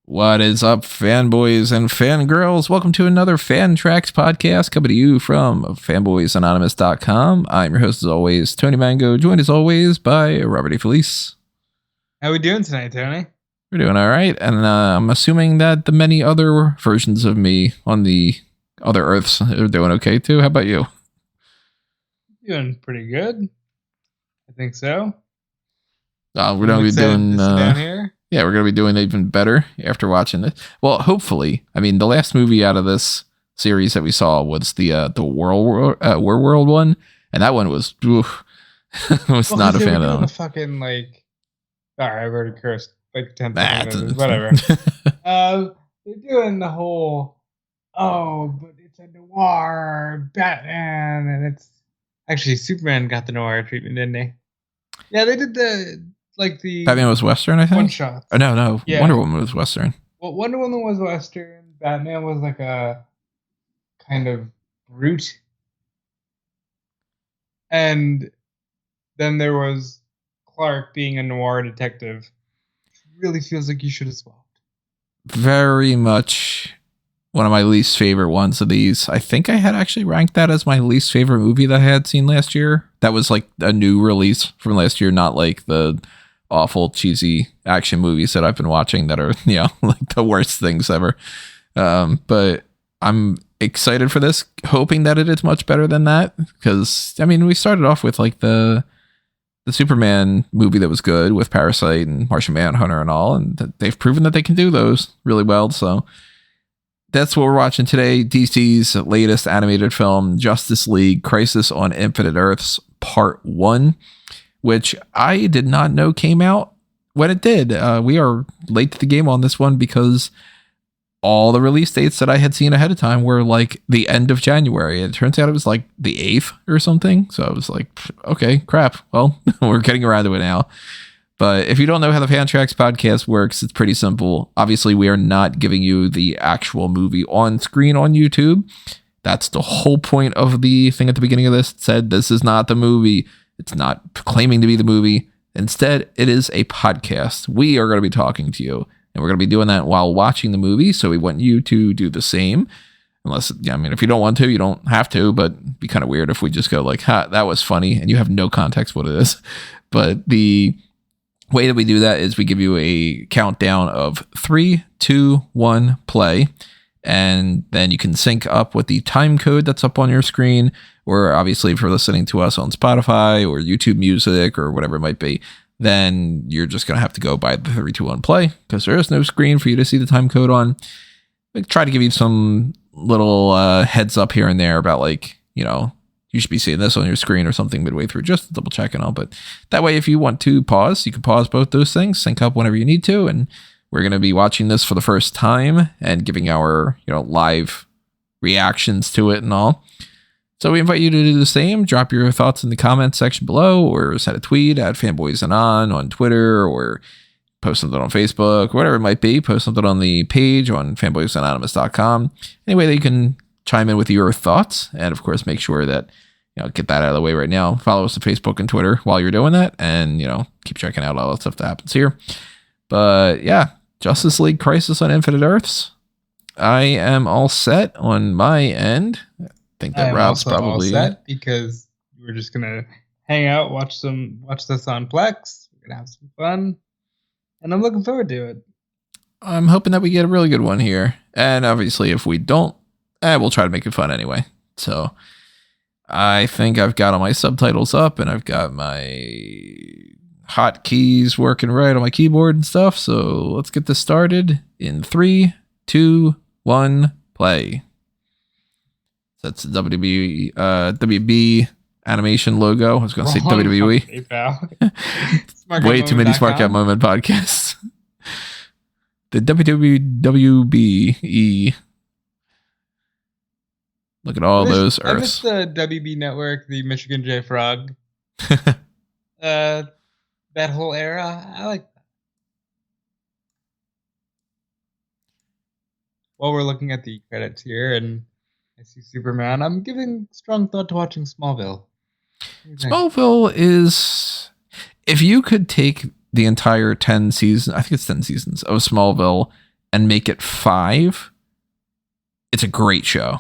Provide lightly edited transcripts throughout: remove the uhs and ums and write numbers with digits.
What is up, fanboys and fangirls? Welcome to another FanTracks podcast coming to you from fanboysanonymous.com. I'm your host, as always, Tony Mango, joined as always by Robert E. Felice. How we doing tonight, Tony? We're doing all right, and I'm assuming that the many other versions of me on the other Earths are doing okay too. How about you? Doing pretty good. I think so. We're going to be doing... down here. Yeah, we're going to be doing even better after watching this. Well, hopefully. I mean, the last movie out of this series that we saw was the World one, and that one was... I was not a fan of that one. The fucking, like... Sorry, I've already cursed like 10 times. Whatever. They're doing the whole, but it's a noir Batman, and it's... Actually, Superman got the noir treatment, didn't he? Yeah, they did the Batman was Western, I think. One shot. Oh, no. Yeah. Wonder Woman was Western. Well, Wonder Woman was Western. Batman was like a kind of brute. And then there was Clark being a noir detective. Really feels like you should have swapped. Very much one of my least favorite ones of these. I think I had actually ranked that as my least favorite movie that I had seen last year. That was like a new release from last year, not like the awful cheesy action movies that I've been watching that are, like the worst things ever. But I'm excited for this, hoping that it is much better than that. Because, I mean, we started off with like the Superman movie that was good with Parasite and Martian Manhunter and all. And they've proven that they can do those really well. So that's what we're watching today. DC's latest animated film, Justice League Crisis on Infinite Earths, Part 1. Which I did not know came out when it did. We are late to the game on this one because all the release dates that I had seen ahead of time were like the end of January. It turns out it was like the 8th or something. So I was like, okay, crap. Well, we're getting around to it now. But if you don't know how the FanTracks podcast works, it's pretty simple. Obviously, we are not giving you the actual movie on screen on YouTube. That's the whole point of the thing at the beginning of this. It said, this is not the movie. It's not claiming to be the movie. Instead, it is a podcast. We are going to be talking to you, and we're going to be doing that while watching the movie. So we want you to do the same. Unless, if you don't want to, you don't have to, but it'd be kind of weird if we just go like, that was funny, and you have no context what it is. But the way that we do that is we give you a countdown of 3, 2, 1, play. And then you can sync up with the time code that's up on your screen, or obviously if you're listening to us on Spotify or YouTube Music or whatever it might be, then you're just going to have to go by the 3, 2, 1 play because there is no screen for you to see the time code on. We try to give you some little heads up here and there about you should be seeing this on your screen or something midway through, just to double check and all. But that way, if you want to pause, you can pause both those things, sync up whenever you need to, and we're going to be watching this for the first time and giving our, live reactions to it and all. So we invite you to do the same. Drop your thoughts in the comments section below, or send a tweet at FanboysAnon on Twitter, or post something on Facebook, whatever it might be. Post something on the page on fanboysanonymous.com. Any way that you can chime in with your thoughts. And of course, make sure that, get that out of the way right now. Follow us on Facebook and Twitter while you're doing that. And, keep checking out all the stuff that happens here. But yeah, Justice League Crisis on Infinite Earths. I am all set on my end. I think that Rob's probably all set because we're just gonna hang out, watch this on Plex. We're gonna have some fun, and I'm looking forward to it. I'm hoping that we get a really good one here, and obviously, if we don't, we'll try to make it fun anyway. So, I think I've got all my subtitles up, and I've got my hotkeys working right on my keyboard and stuff. So let's get this started in 3, 2, 1, play. That's the WB animation logo. I was going to say WWE. Way too many Smart Cat Moment podcasts. The WWBE. Look at all those Earths. I miss the WB Network, the Michigan J Frog. That whole era, I like that. While we're looking at the credits here, and I see Superman, I'm giving strong thought to watching Smallville. Smallville is, if you could take the entire 10 seasons, I think it's 10 seasons of Smallville and make it 5, it's a great show.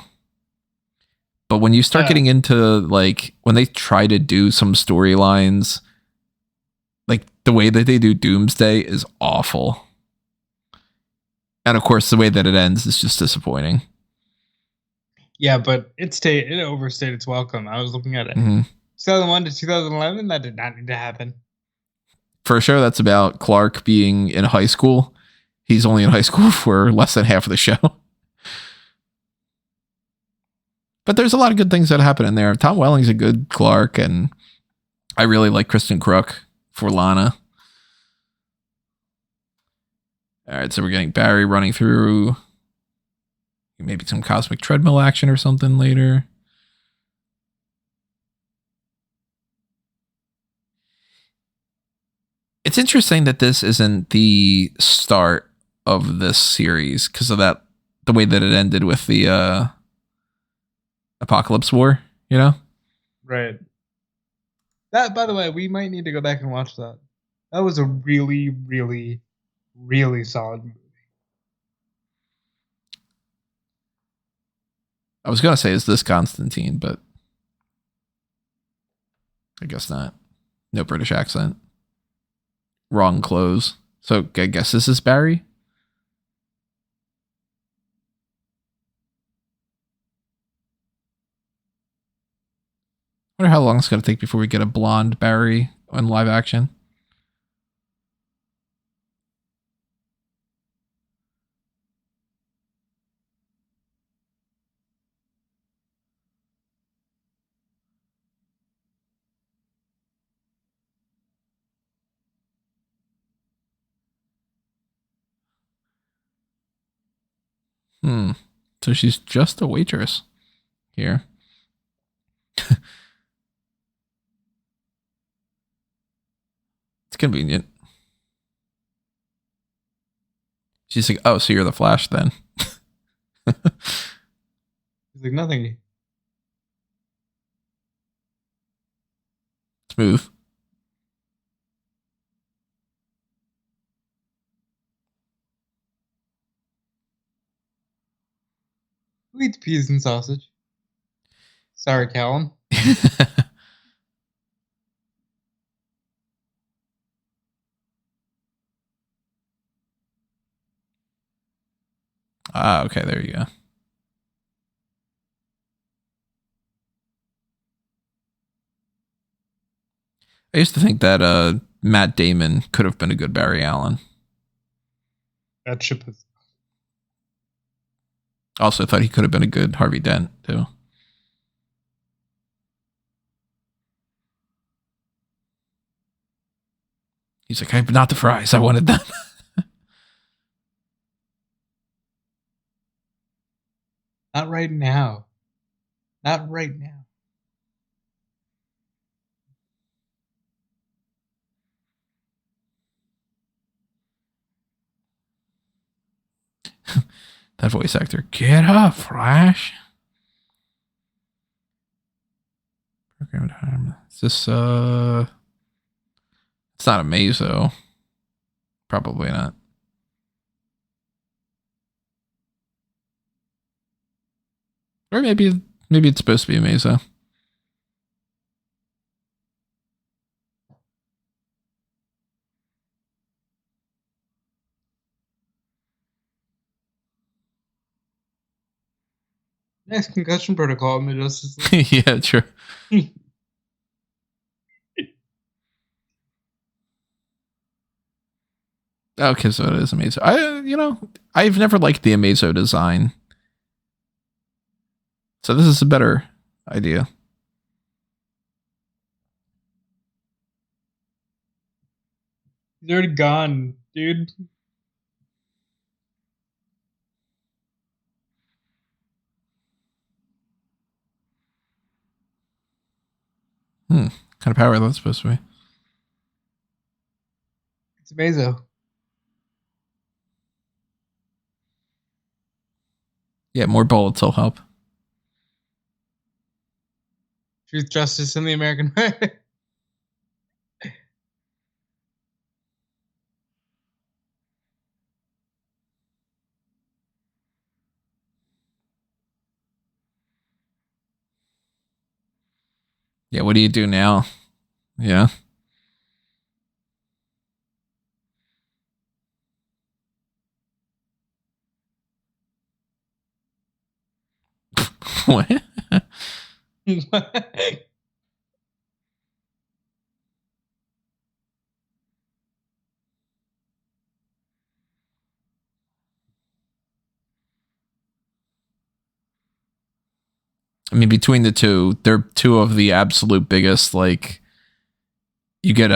But when you start getting into like when they try to do some storylines, like the way that they do Doomsday is awful. And of course, the way that it ends is just disappointing. Yeah, but it overstayed its welcome. I was looking at it. 2001 to 2011, that did not need to happen. For a show that's about Clark being in high school, he's only in high school for less than half of the show. But there's a lot of good things that happen in there. Tom Welling's a good Clark, and I really like Kristen Crook for Lana. All right, so we're getting Barry running through maybe some cosmic treadmill action or something later. It's interesting that this isn't the start of this series because of that, the way that it ended with the Apocalypse War, you know? Right. That, by the way, we might need to go back and watch that. That was a really, really, really solid movie. I was going to say, is this Constantine, but I guess not. No British accent. Wrong clothes. So I guess this is Barry? I wonder how long it's going to take before we get a blonde Barry in live action. So she's just a waitress here. It's convenient. She's like, oh, so you're the Flash then. He's like, nothing. Smooth. Who eats peas and sausage? Sorry, Callum. Okay, there you go. I used to think that Matt Damon could have been a good Barry Allen. That ship is. Also thought he could have been a good Harvey Dent, too. He's like, hey, but not the fries. I wanted them. Not right now. Not right now. That voice actor, get up, Flash. Program time. Is this it's not a Mazo. Probably not. Or maybe it's supposed to be a Mazo. Next concussion protocol in the Justice League. Yeah, true. Okay, so it is Amazo. I've never liked the Amazo design. So this is a better idea. He's already gone, dude. What kind of power that's supposed to be? It's Amazo. Yeah, more bullets will help. Truth, justice, and the American way. Yeah, what do you do now? Yeah. What? I mean, between the two, they're two of the absolute biggest. Like, you get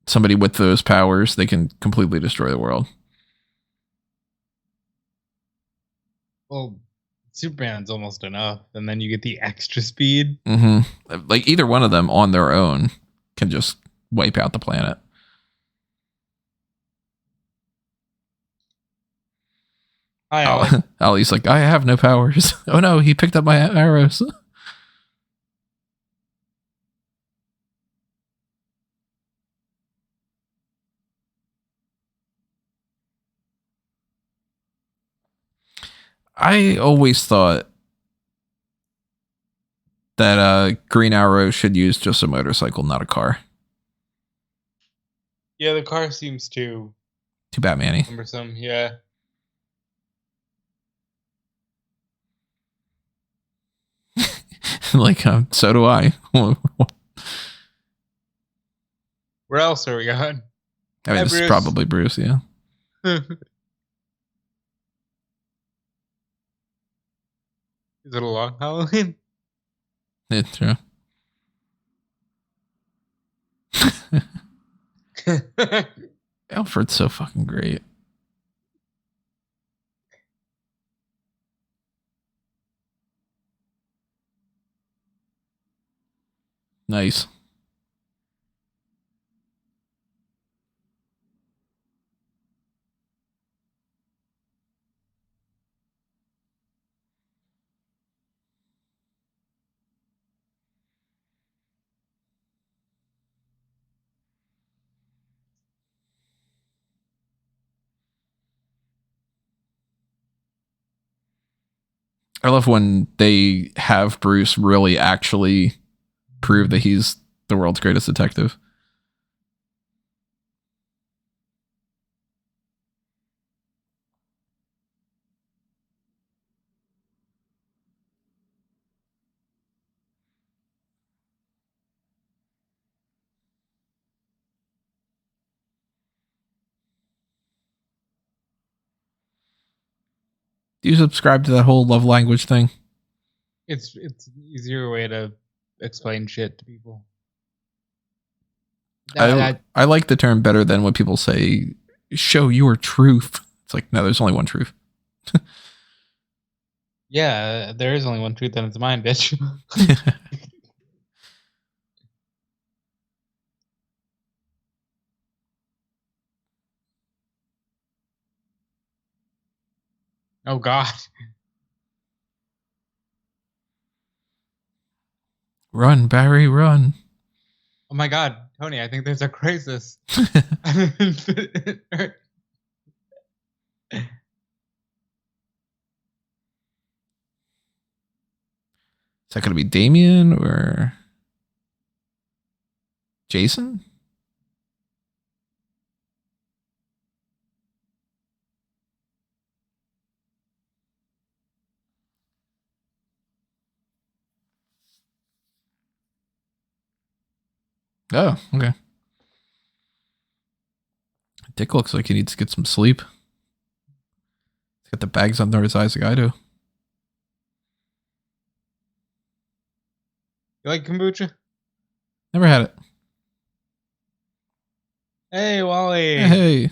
somebody with those powers, they can completely destroy the world. Well, Superman's almost enough, and then you get the extra speed. Mm-hmm. Like either one of them on their own can just wipe out the planet. Hi, Ollie. Ollie's like, I have no powers. Oh no, he picked up my arrows. I always thought that Green Arrow should use just a motorcycle, not a car. Yeah, the car seems too Batman-y. cumbersome. Yeah. Like, so do I. Where else are we going? I mean, this is probably Bruce, yeah. Is it a long Halloween? It's true. Alfred's so fucking great. Nice. I love when they have Bruce really actually prove that he's the world's greatest detective. Do you subscribe to that whole love language thing? It's an easier way to explain shit to people. I like the term better than what people say, show your truth. It's like, no, there's only one truth. Yeah, there is only one truth and it's mine, bitch. Oh God. Run, Barry, run. Oh my God, Tony, I think there's a crisis. Is that going to be Damien or Jason? Oh, okay. Dick looks like he needs to get some sleep. He's got the bags under his eyes like I do. You like kombucha? Never had it. Hey, Wally. Hey.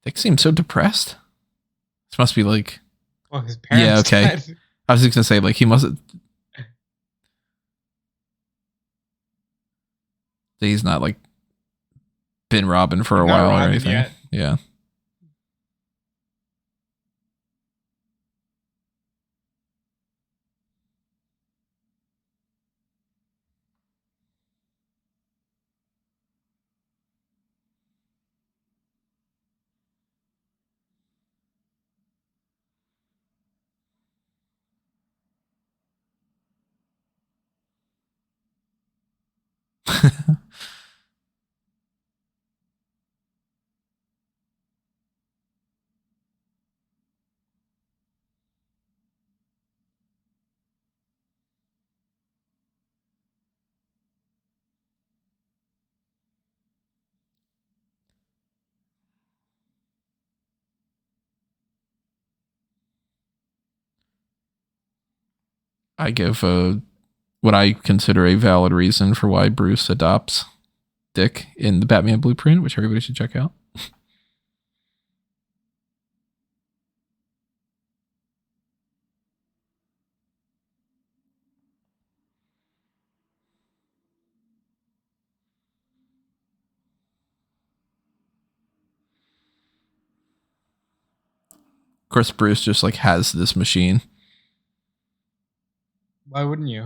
Dick seems so depressed. This must be like... Well, his parents died. I was just going to say, like, he must... He's not, like, been Robin for a while or anything. Yet. Yeah. I give what I consider a valid reason for why Bruce adopts Dick in the Batman Blueprint, which everybody should check out. Of course, Bruce just like has this machine. Why wouldn't you?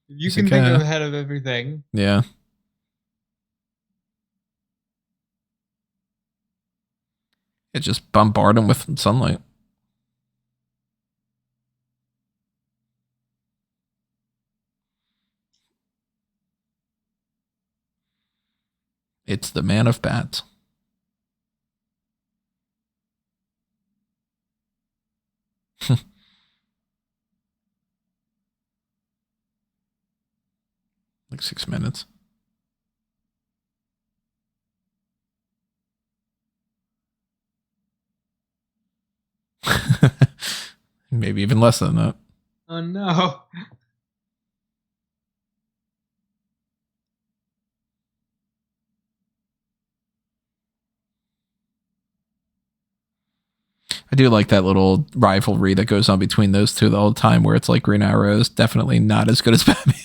If you He's can like, think ahead of everything. Yeah. It just bombard him with sunlight. It's the man of bats. Like 6 minutes. Maybe even less than that. Oh no. I do like that little rivalry that goes on between those two the whole time, where it's like Green Arrow is definitely not as good as Batman.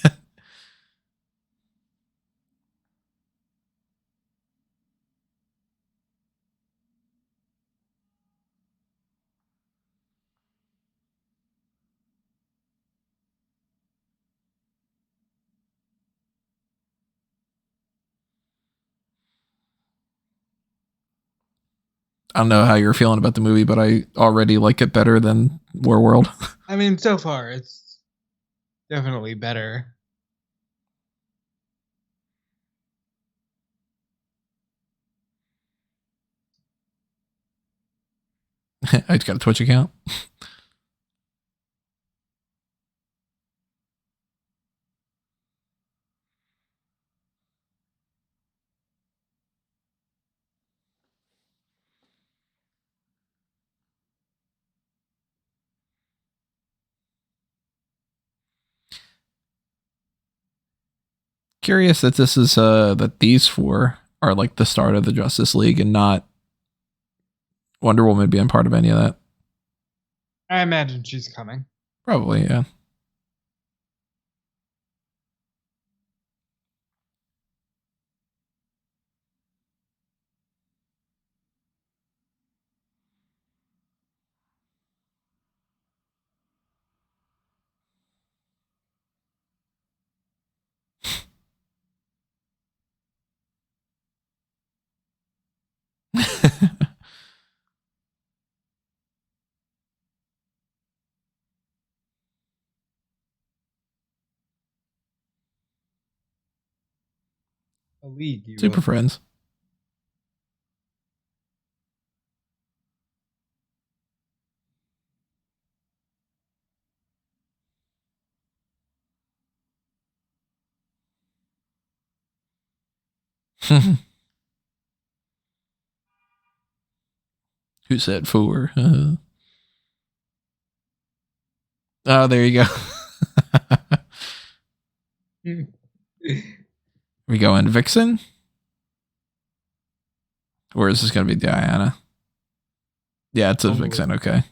I don't know how you're feeling about the movie, but I already like it better than Warworld. I mean, so far it's definitely better. I just got a Twitch account. Curious that this is that these four are like the start of the Justice League and not Wonder Woman being part of any of that. I imagine she's coming. Probably, yeah. A league, you Super will. Friends. Who said four? Oh, there you go. We going Vixen? Or is this going to be Diana? Yeah, it's a Vixen. Okay.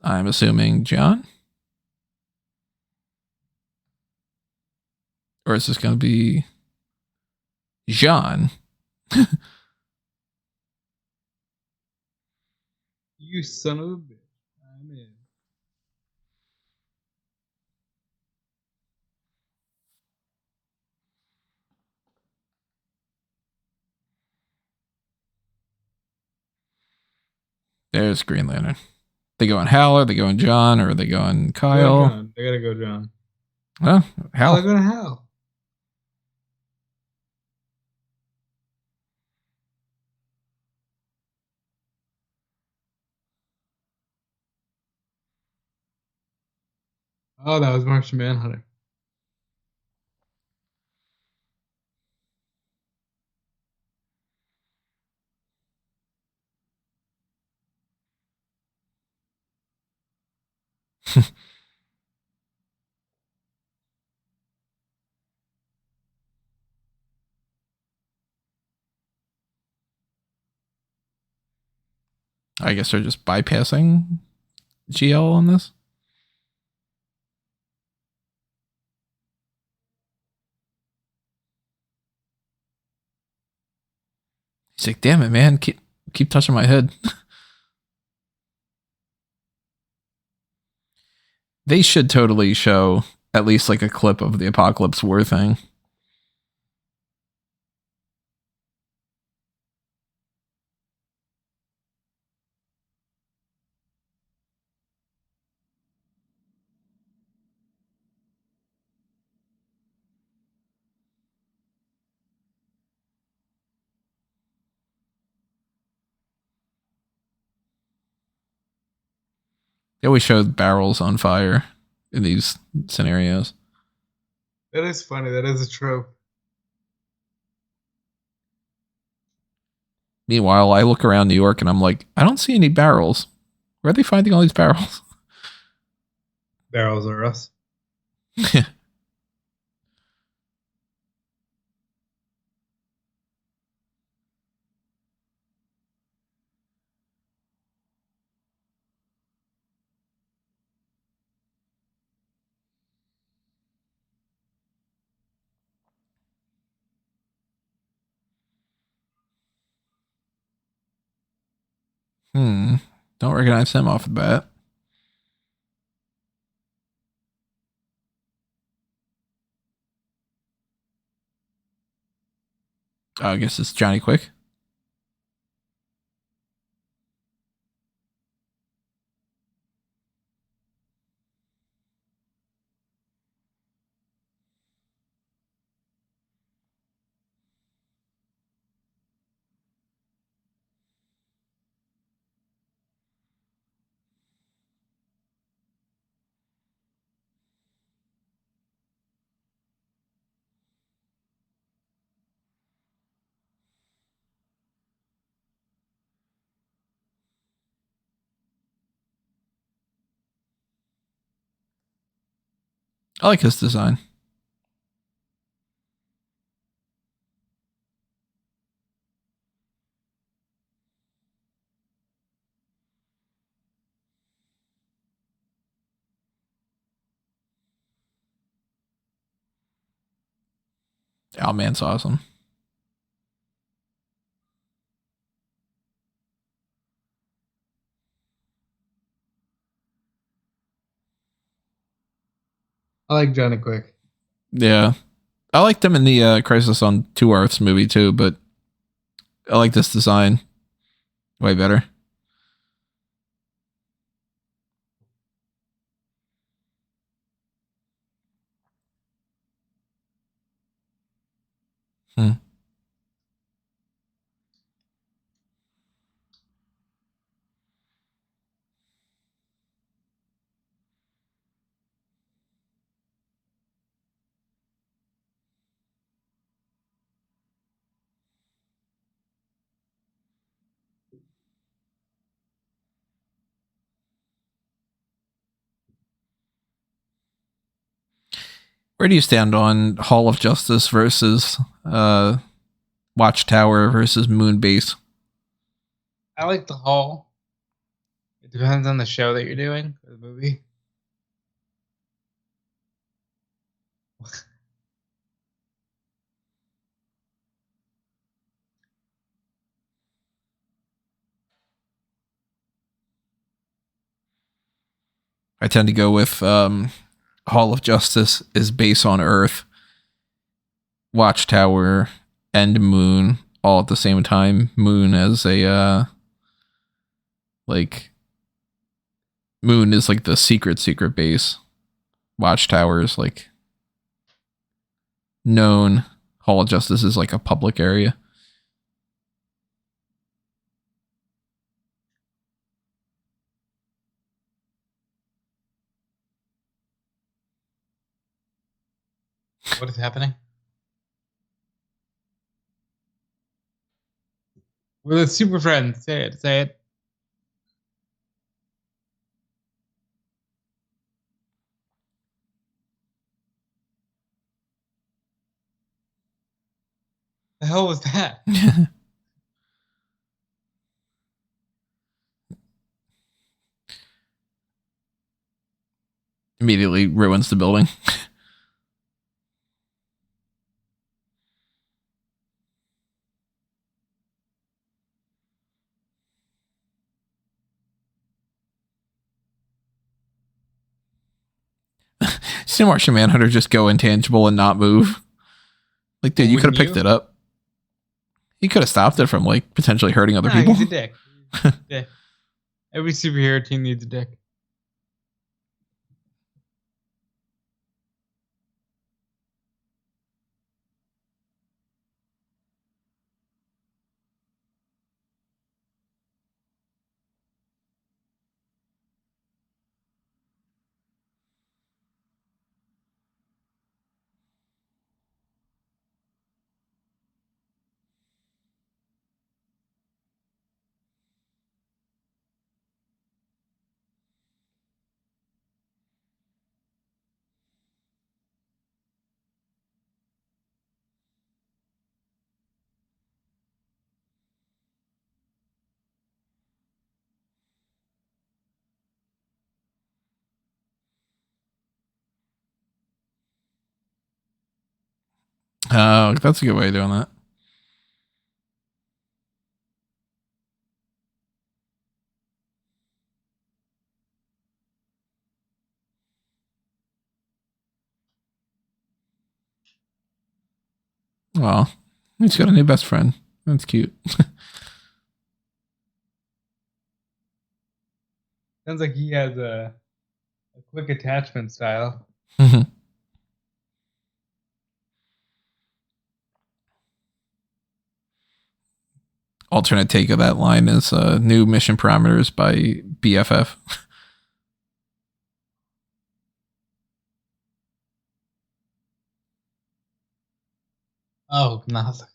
I'm assuming John? Or is this going to be Jean? You son of a bitch. I'm in. There's Green Lantern. They go on Hal, or they go on John, or they go on Kyle. John. They gotta go John. Well, Hal. They're going to Hal. Oh, that was Martian Manhunter. I guess they're just bypassing GL on this. He's like, damn it, man. Keep touching my head. They should totally show at least like a clip of the Apocalypse War thing. They always show barrels on fire in these scenarios. That is funny. That is a trope. Meanwhile, I look around New York and I'm like, I don't see any barrels. Where are they finding all these barrels? Barrels are us. Don't recognize him off the bat. I guess it's Johnny Quick. I like his design. Owlman's awesome. I like Johnny Quick. Yeah. I liked him in the Crisis on Two Earths movie too, but I like this design way better. Where do you stand on Hall of Justice versus Watchtower versus Moonbase? I like the Hall. It depends on the show that you're doing, or the movie. I tend to go with Hall of Justice is base on Earth, Watchtower, and Moon all at the same time. Moon as a Like Moon is like the secret base. Watchtower is like known. Hall of Justice is like a public area. What is happening? We're the super friends. Say it. Say it. The hell was that? Immediately ruins the building. See Martian Manhunter just go intangible and not move. Like, dude, you could have picked it up. He could have stopped it from like potentially hurting other people. He's a dick. Dick. Every superhero team needs a dick. Oh, that's a good way of doing that. Well, he's got a new best friend. That's cute. Sounds like he has a quick attachment style. Alternate take of that line is new mission parameters by BFF. Oh, nothing.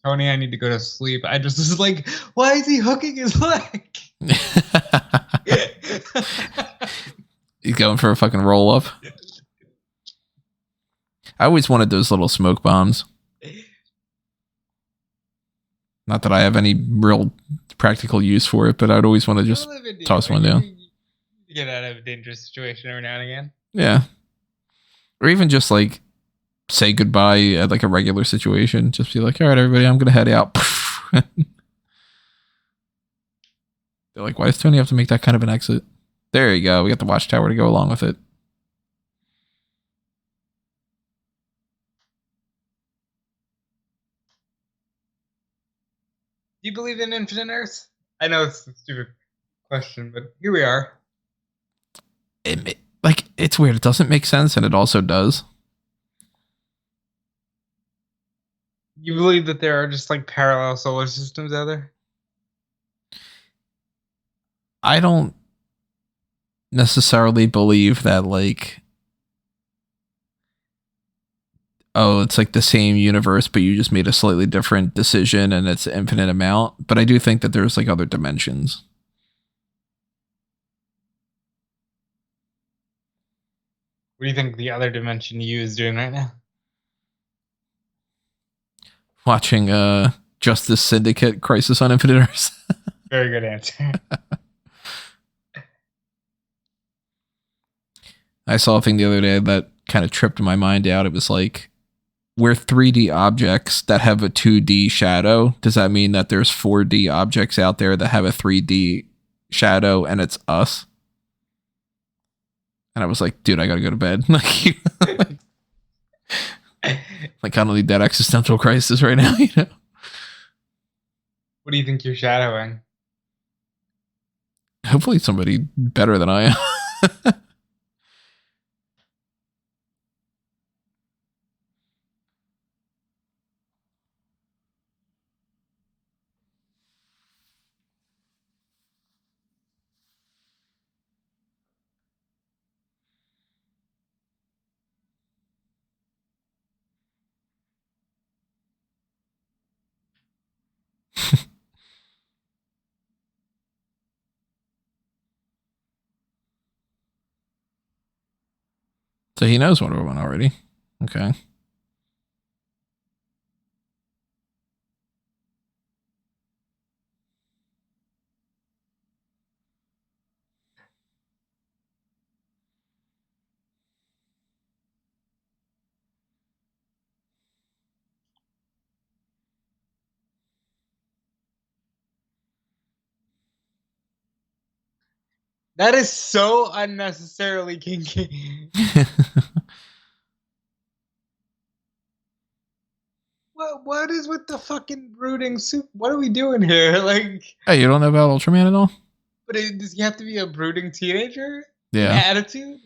Tony, I need to go to sleep. I just was like, why is he hooking his leg? He's going for a fucking roll up. I always wanted those little smoke bombs. Not that I have any real practical use for it, but I'd always want to just toss one down. Get out of a dangerous situation every now and again. Yeah. Or even just like say goodbye at like a regular situation. Just be like, all right, everybody, I'm going to head out. They're like, why does Tony have to make that kind of an exit? There you go. We got the watchtower to go along with it. Do you believe in infinite Earths? I know it's a stupid question, but here we are. It's weird. It doesn't make sense, and it also does. You believe that there are just like parallel solar systems out there? I don't necessarily believe that like, oh, it's like the same universe, but you just made a slightly different decision and it's an infinite amount. But I do think that there's like other dimensions. What do you think the other dimension you is doing right now? Watching Justice Syndicate Crisis on Infinite Earths. Very good answer. I saw a thing the other day that kind of tripped my mind out. It was like we're 3D objects that have a 2D shadow. Does that mean that there's 4D objects out there that have a 3D shadow and it's us? And I was like, dude, I gotta go to bed. like I don't need that existential crisis right now, you know? What do you think you're shadowing? Hopefully somebody better than I am. So he knows one of them already. Okay. That is so unnecessarily kinky. What is with the fucking brooding soup? What are we doing here? Like, hey, you don't know about Ultraman at all? but does he have to be a brooding teenager? Yeah. Attitude?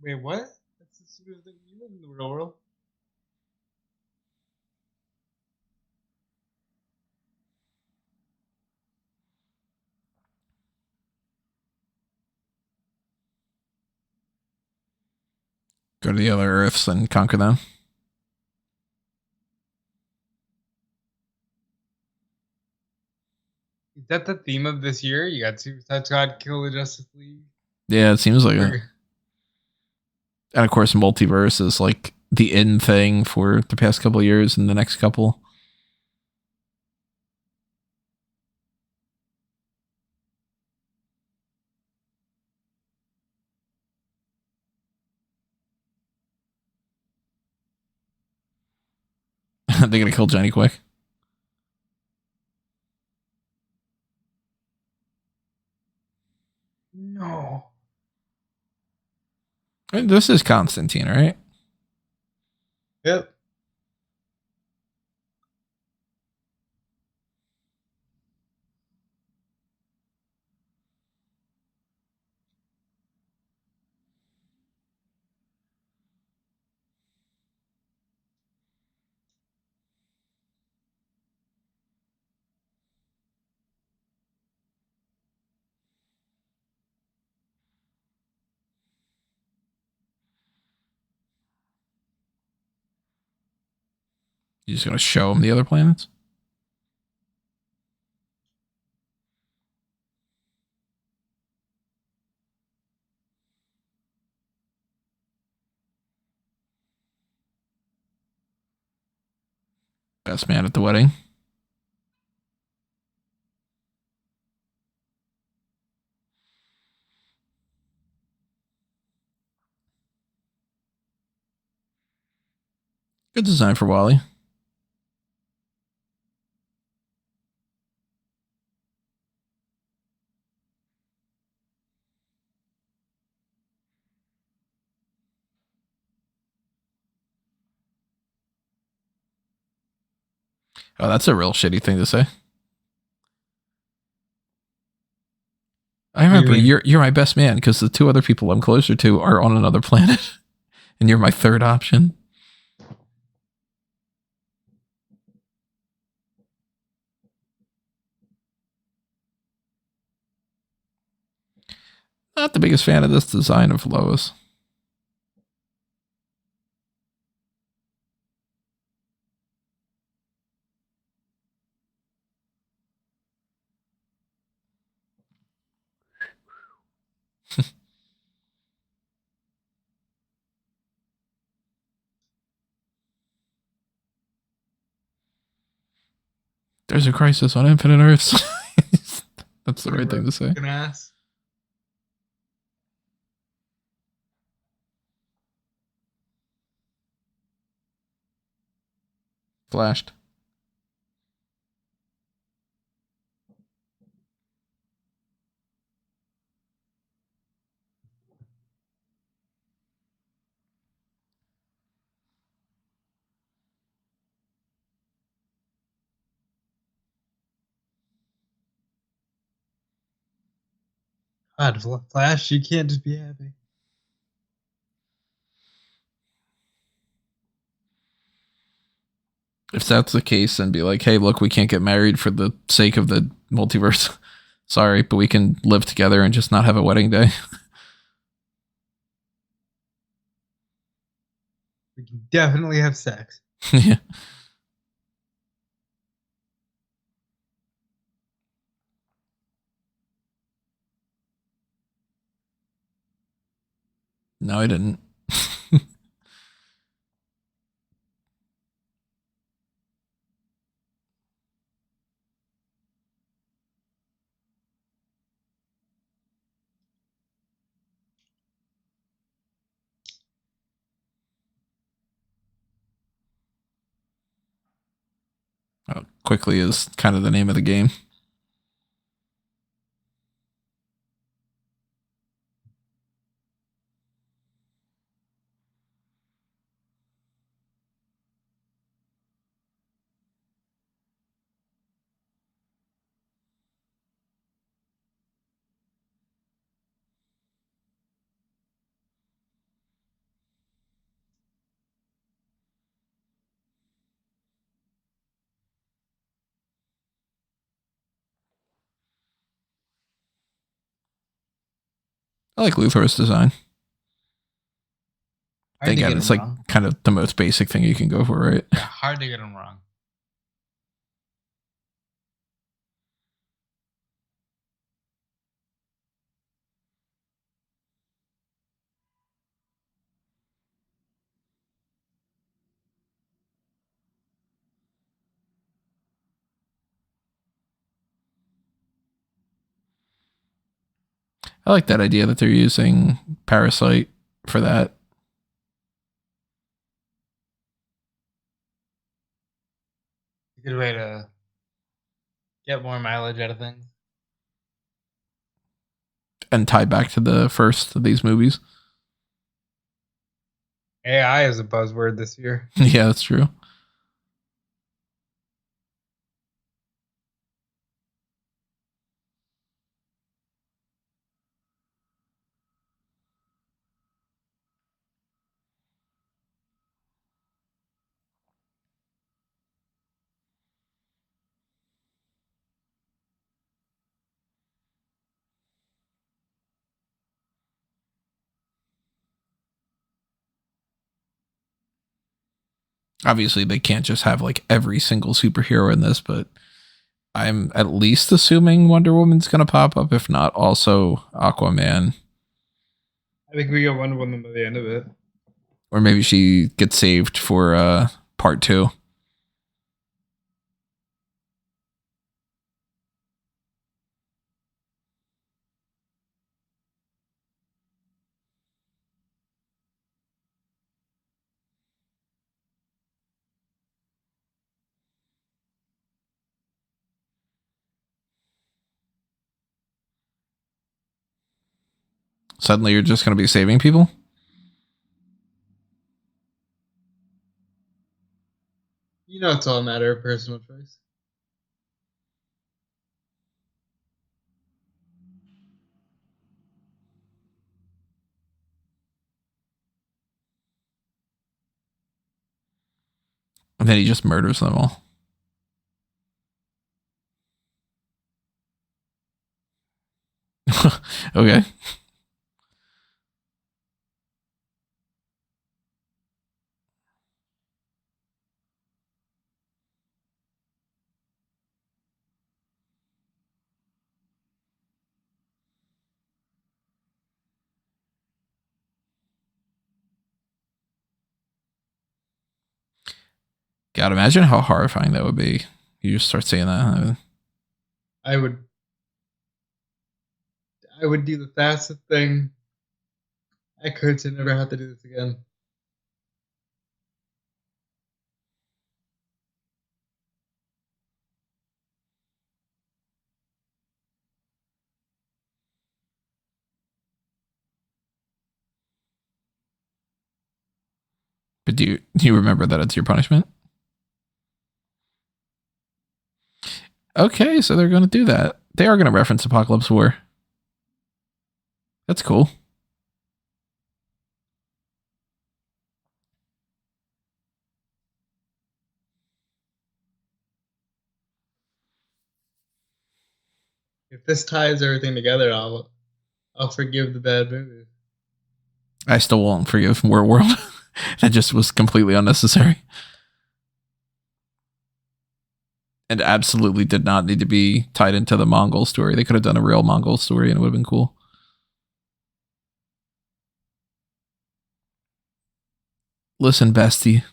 Wait, what? That's the sort of thing you live in the real world. Go to the other Earths and conquer them. Is that the theme of this year? You got Suicide Squad, Kill the Justice League. Yeah, it seems like it. And of course, multiverse is like the in thing for the past couple of years and the next couple. They're gonna kill Johnny quick. No. This is Constantine, right? Yep. You just gonna show him the other planets? Best man at the wedding. Good design for Wally. Oh, that's a real shitty thing to say. I remember you're my best man because the two other people I'm closer to are on another planet, and you're my third option. Not the biggest fan of this design of Lois. There's a crisis on Infinite Earths. That's the right thing to say. Ass. Flashed. God, Flash, you can't just be happy. If that's the case, then be like, hey, look, we can't get married for the sake of the multiverse. Sorry, but we can live together and just not have a wedding day. We can definitely have sex. Yeah. No, I didn't. Quickly is kind of the name of the game. I like Luthor's design. Again, it's like wrong. kind of the most basic thing you can go for, right? Yeah, hard to get him wrong. I like that idea that they're using Parasite for that. A good way to get more mileage out of things. And tie back to the first of these movies. AI is a buzzword this year. Yeah, that's true. Obviously, they can't just have like every single superhero in this, but I'm at least assuming Wonder Woman's going to pop up, if not also Aquaman. I think we get Wonder Woman by the end of it. Or maybe she gets saved for part 2. Suddenly you're just going to be saving people? You know, it's all a matter of personal choice. And then he just murders them all. Okay. God, imagine how horrifying that would be. You just start saying that. I would do the fastest thing I could to never have to do this again. But do you remember that it's your punishment? Okay, so they're going to do that. They are going to reference Apocalypse War. That's cool. If this ties everything together, I'll forgive the bad movies. I still won't forgive Warworld. That just was completely unnecessary. And absolutely did not need to be tied into the Mongol story. They could have done a real Mongol story and it would have been cool. Listen, bestie.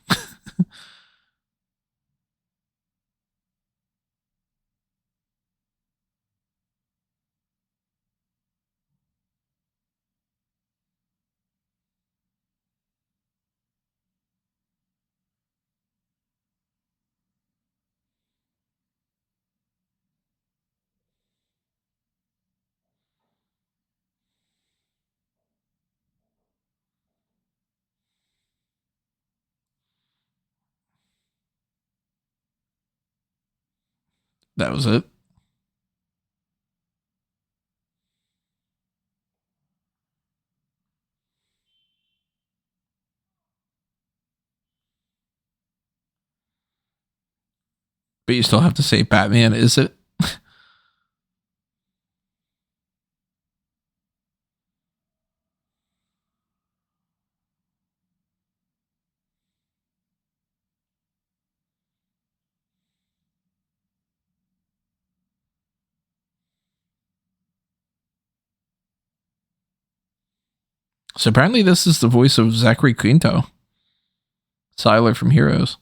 That was it. But you still have to say Batman, is it? So apparently this is the voice of Zachary Quinto. Siler from Heroes.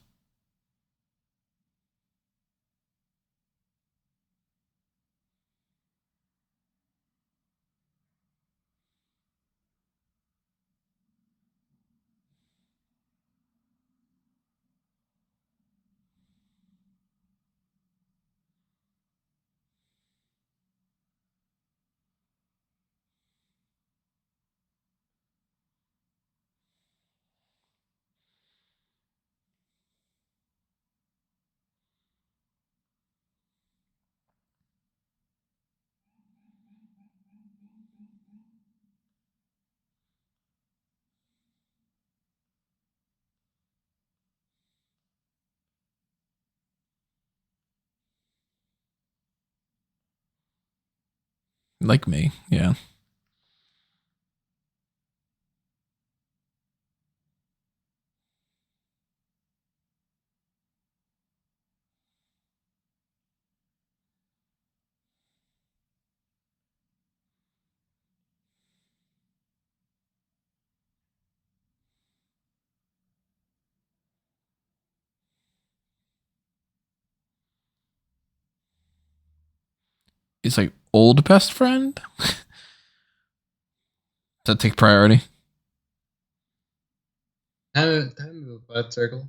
Like me, yeah. He's like, old best friend? Does that take priority? Time to the butt circle.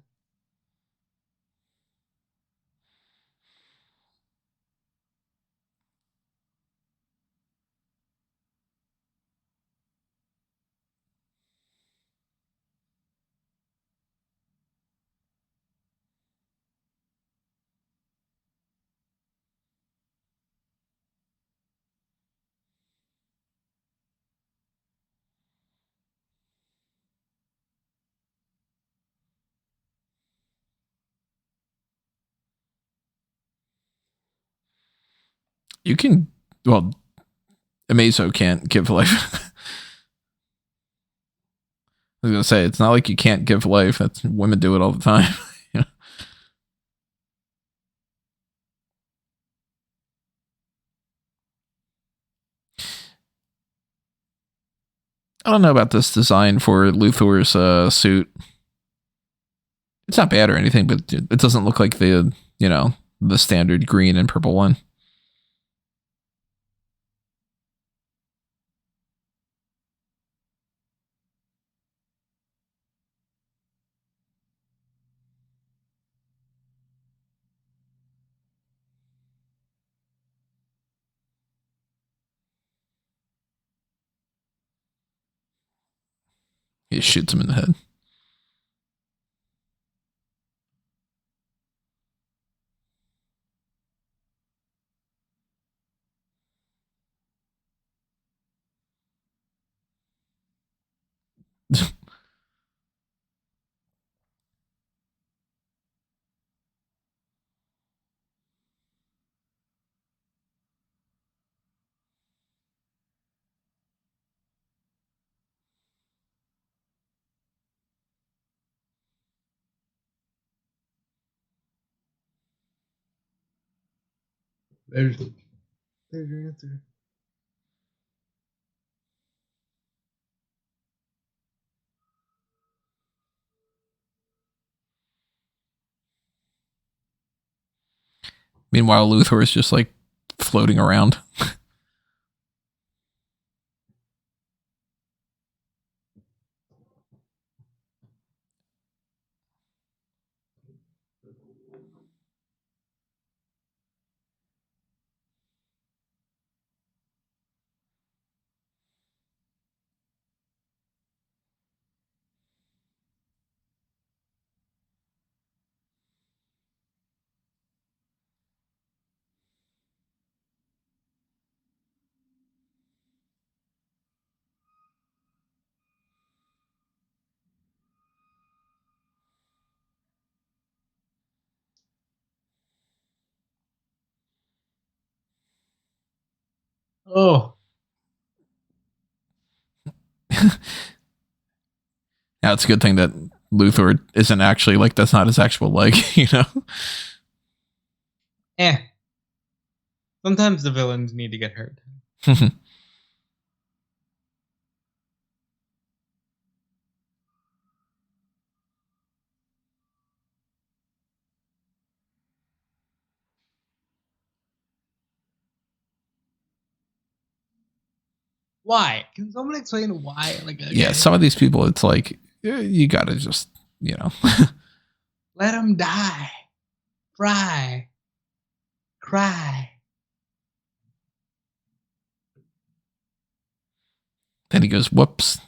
You can, well, Amazo can't give life. I was going to say, it's not like you can't give life. That's, women do it all the time. You know? I don't know about this design for Luthor's suit. It's not bad or anything, but it doesn't look like the, you know, the standard green and purple one. He shoots him in the head. There's your answer. Meanwhile, Luthor is just like floating around. Oh. Now it's a good thing that Luthor isn't actually like, that's not his actual leg, you know? Sometimes the villains need to get hurt. Why? Can someone explain why? Like, okay. Yeah, some of these people, it's like, you gotta just, you know. Let them die. Cry. Then he goes, whoops.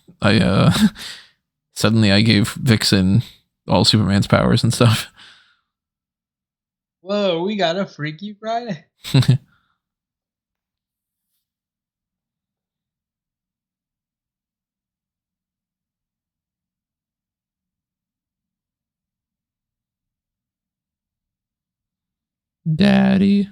Suddenly I gave Vixen all Superman's powers and stuff. Whoa, we got a Freaky Friday? Daddy.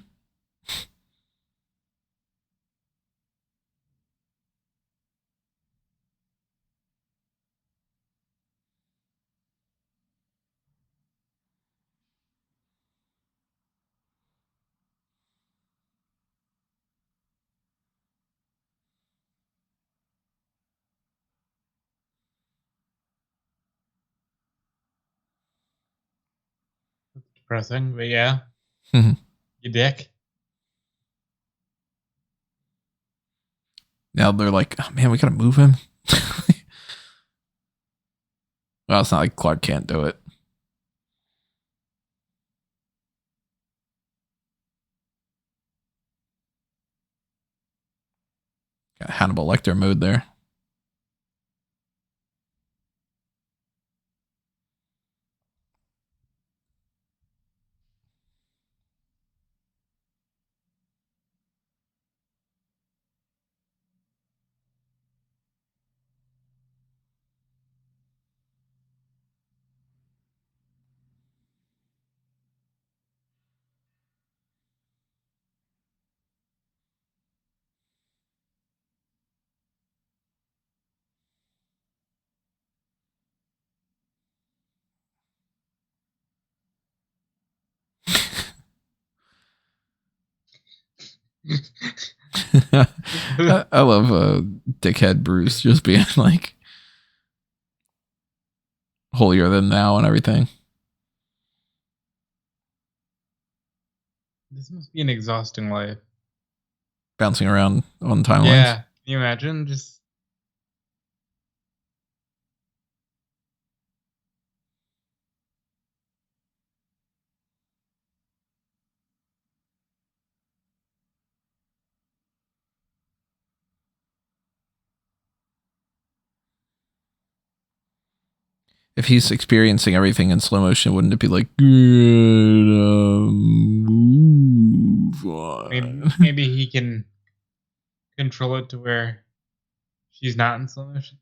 That's depressing, but yeah. You dick. Now they're like, oh, man, we gotta move him. Well, it's not like Clark can't do it. Got Hannibal Lecter mode there. I love dickhead Bruce just being like holier than thou and everything. This must be an exhausting life. Bouncing around on timelines. Yeah. Can you imagine? Just If he's experiencing everything in slow motion, wouldn't it be like, good, move on? maybe he can control it to where she's not in slow motion.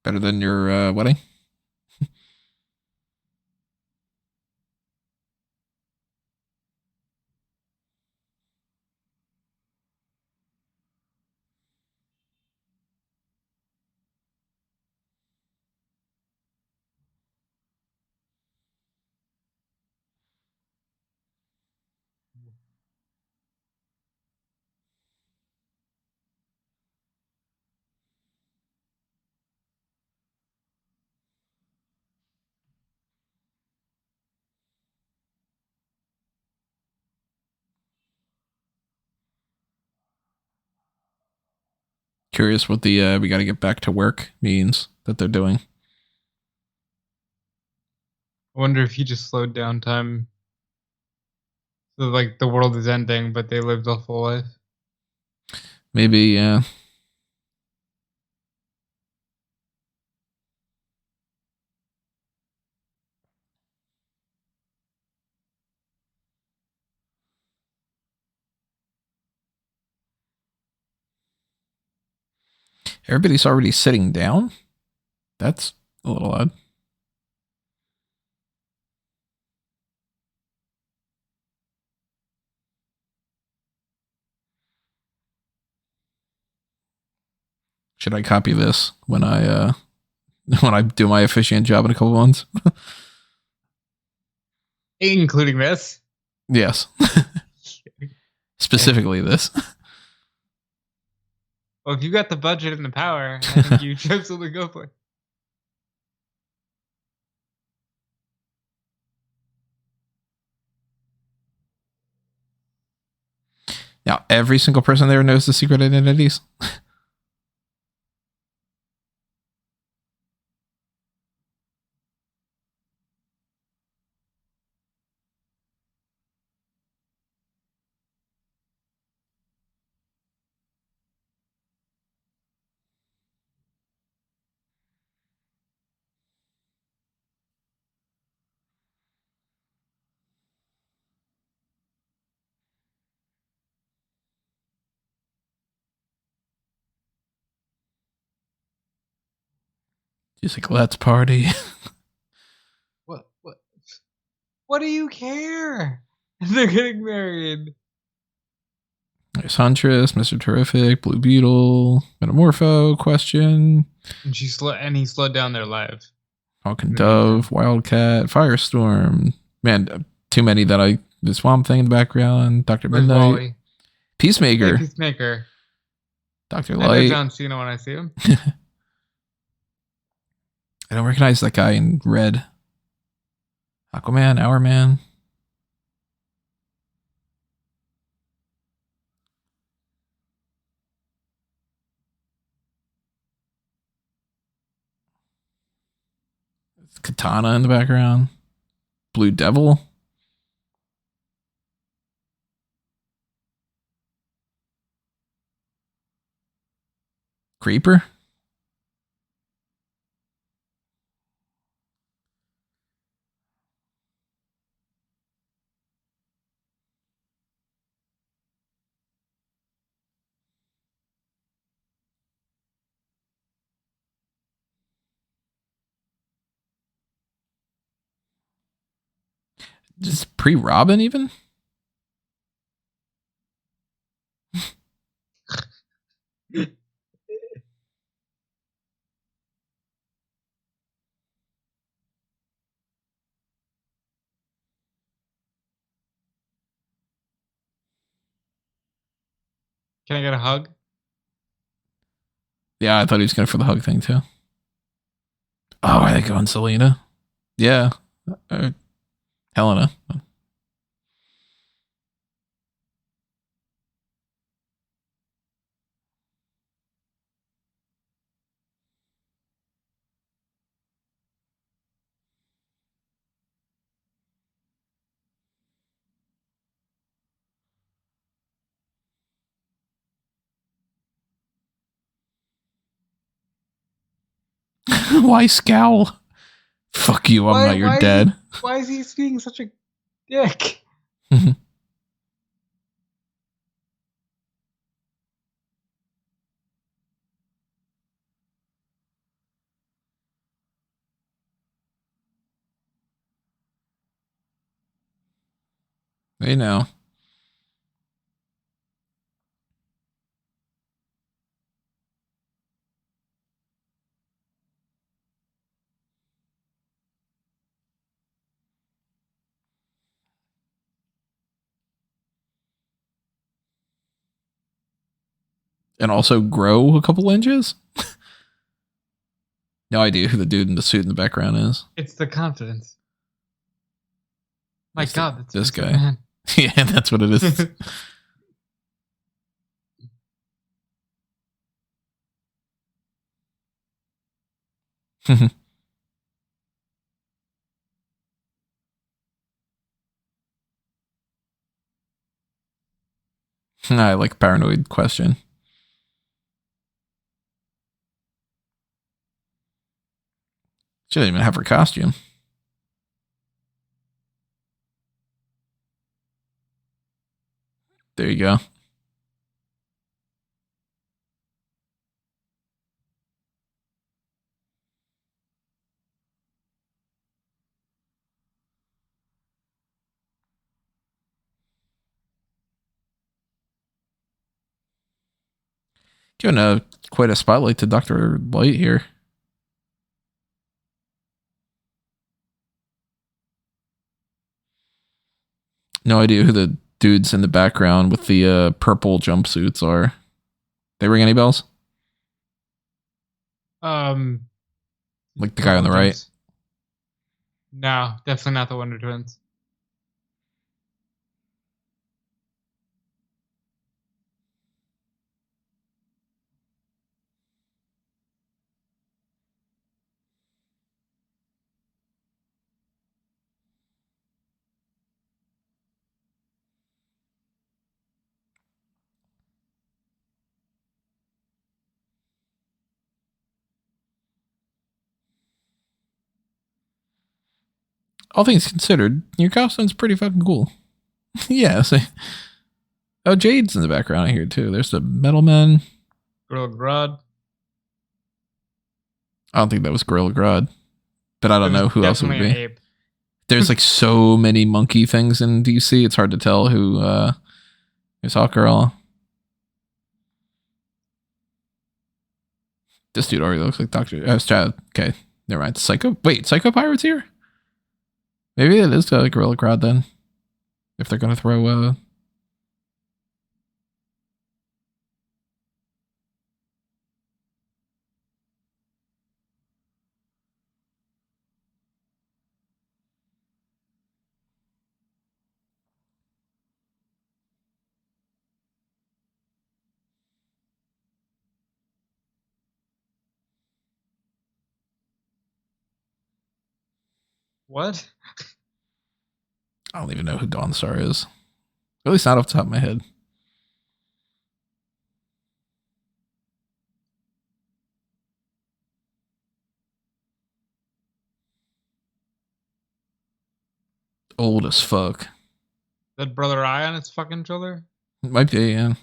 Better than your wedding? Curious what the we got to get back to work means that they're doing. I wonder if he just slowed down time. So like the world is ending, but they lived a full life. Maybe, yeah. Everybody's already sitting down? That's a little odd. Should I copy this when I when I do my officiant job in a couple months? Including this? Yes. Specifically this. Well, if you got the budget and the power, I think you should absolutely go for it. Now, every single person there knows the secret identities. She's like, let's party. What do you care? They're getting married. There's Huntress, Mr. Terrific, Blue Beetle, Metamorpho, Question. And he slowed down their lives. Hawk and Dove, Wildcat, Firestorm. Man, too many that I. The Swamp Thing in the background, Dr. Midnight. Wally? Peacemaker. Hey, Peacemaker. Dr. I Light. know John Cena when I see him. I don't recognize that guy in red. Aquaman, Hourman. Katana in the background. Blue Devil. Creeper. Just pre-Robin even? Can I get a hug? Yeah, I thought he was going for the hug thing too. Oh, are they going Selena? Yeah. Helena. Why scowl? Fuck you, I'm not your dad. Why is he being such a dick? They know. And also grow a couple inches? No idea who the dude in the suit in the background is. It's the confidence. My God, that's this guy. Man. Yeah, that's what it is. I like paranoid question. She didn't even have her costume. There you go. Giving quite a spotlight to Dr. Light here. No idea who the dudes in the background with the purple jumpsuits are. They ring any bells? Like the guy on the right? No, definitely not the Wonder Twins. All things considered, your costume's pretty fucking cool. Yeah. Oh, Jade's in the background here too. There's the Metal Men. Gorilla Grodd. I don't think that was Gorilla Grodd, but I don't know who else it would be. Ape. There's like so many monkey things in DC. It's hard to tell who is Hawkgirl. This dude already looks like Doctor. Okay, never mind. Psycho. Wait, Psycho Pirate's here. Maybe it is Gorilla Grodd then. If they're gonna throw What? I don't even know who Dawnstar is. At least not off the top of my head. Old as fuck. That Brother Eye on its fucking shoulder? Might be, yeah.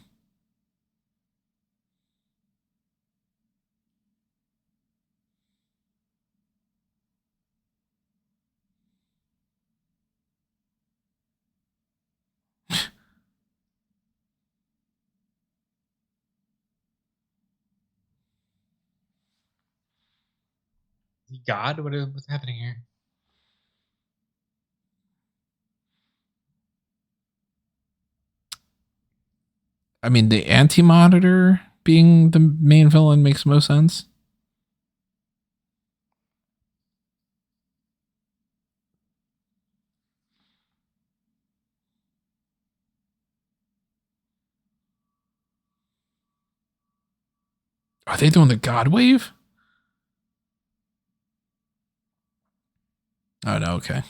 he God? What's happening here? I mean, the Anti-Monitor being the main villain makes most sense. Are they doing the God Wave? Oh, no, okay.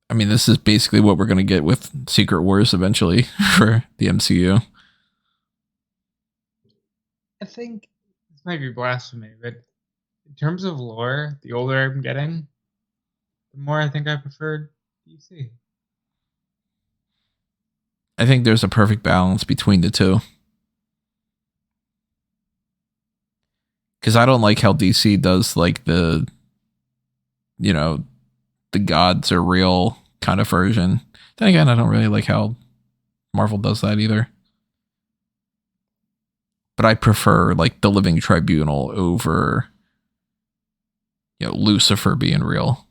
I mean, this is basically what we're going to get with Secret Wars eventually for the MCU. I think this might be blasphemy, but in terms of lore, the older I'm getting, the more I think I preferred DC. I think there's a perfect balance between the two. Because I don't like how DC does like the, you know, the gods are real kind of version. Then again, I don't really like how Marvel does that either. But I prefer like the Living Tribunal over, Lucifer being real.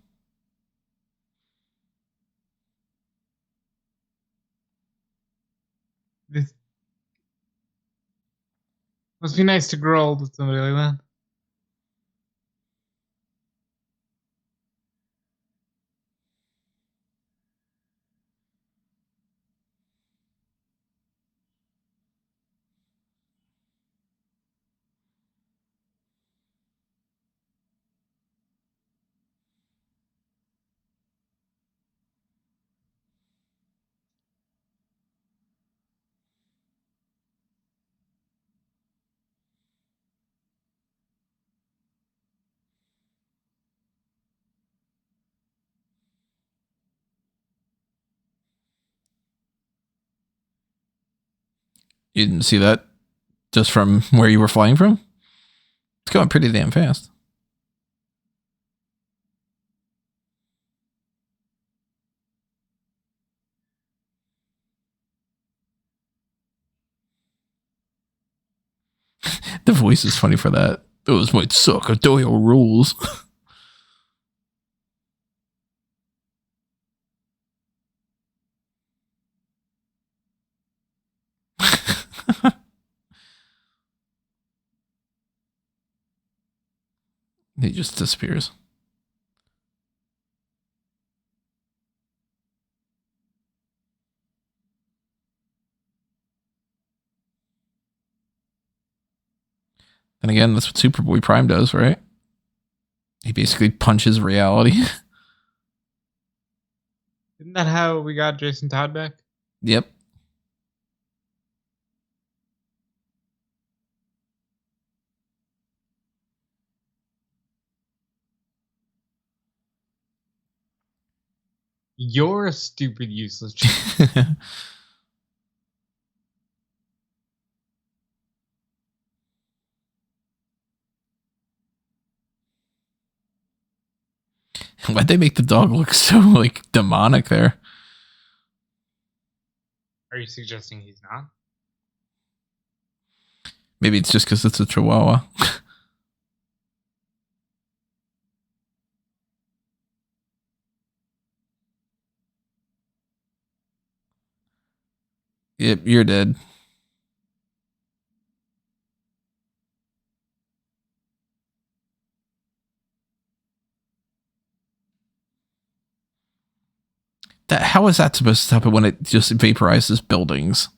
This must be nice to grow old with somebody like that. You didn't see that just from where you were flying from? It's going pretty damn fast. The voice is funny for that. Those might suck. Doyle rules. He just disappears. And again, that's what Superboy Prime does, right? He basically punches reality. Isn't that how we got Jason Todd back? Yep. You're a stupid, useless. Why'd they make the dog look so like demonic there? Are you suggesting he's not? Maybe it's just because it's a chihuahua. Yep, you're dead. How is that supposed to happen when it just vaporizes buildings?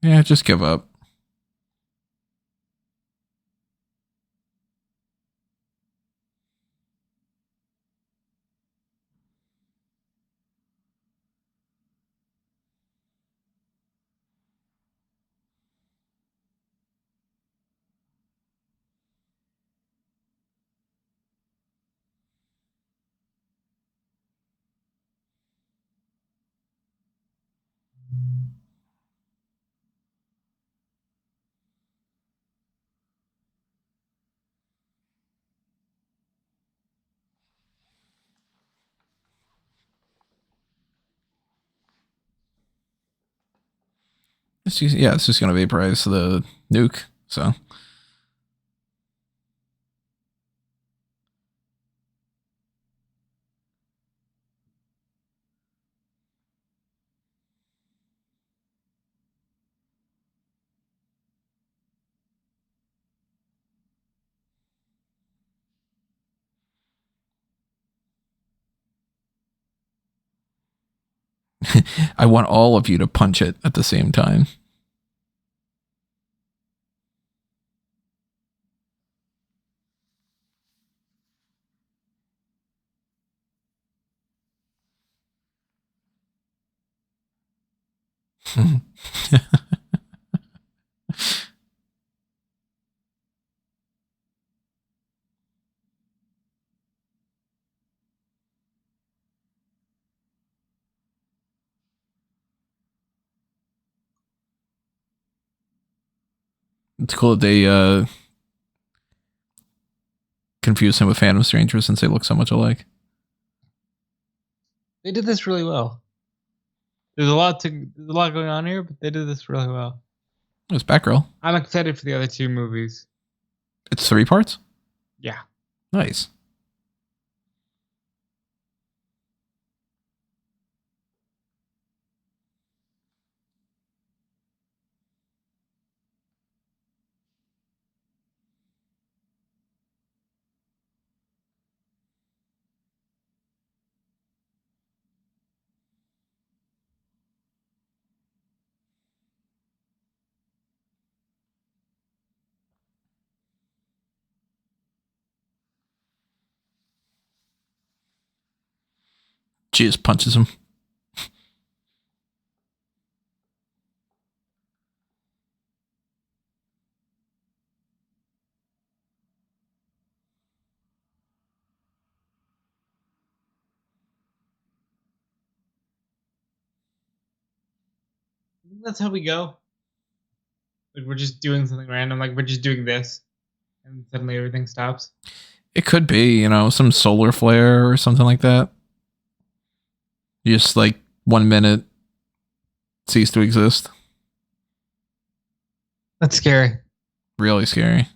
Yeah, just give up. It's just going to vaporize the nuke. So I want all of you to punch it at the same time. It's cool that they confuse him with Phantom Stranger since they look so much alike. They did this really well. There's a lot going on here, but they did this really well. It's Batgirl. I'm excited for the other two movies. It's 3 parts? Yeah. Nice. She just punches him. That's how we go. Like we're just doing something random. Like we're just doing this, and suddenly everything stops. It could be, some solar flare or something like that. Just like 1 minute cease to exist. That's scary. Really scary.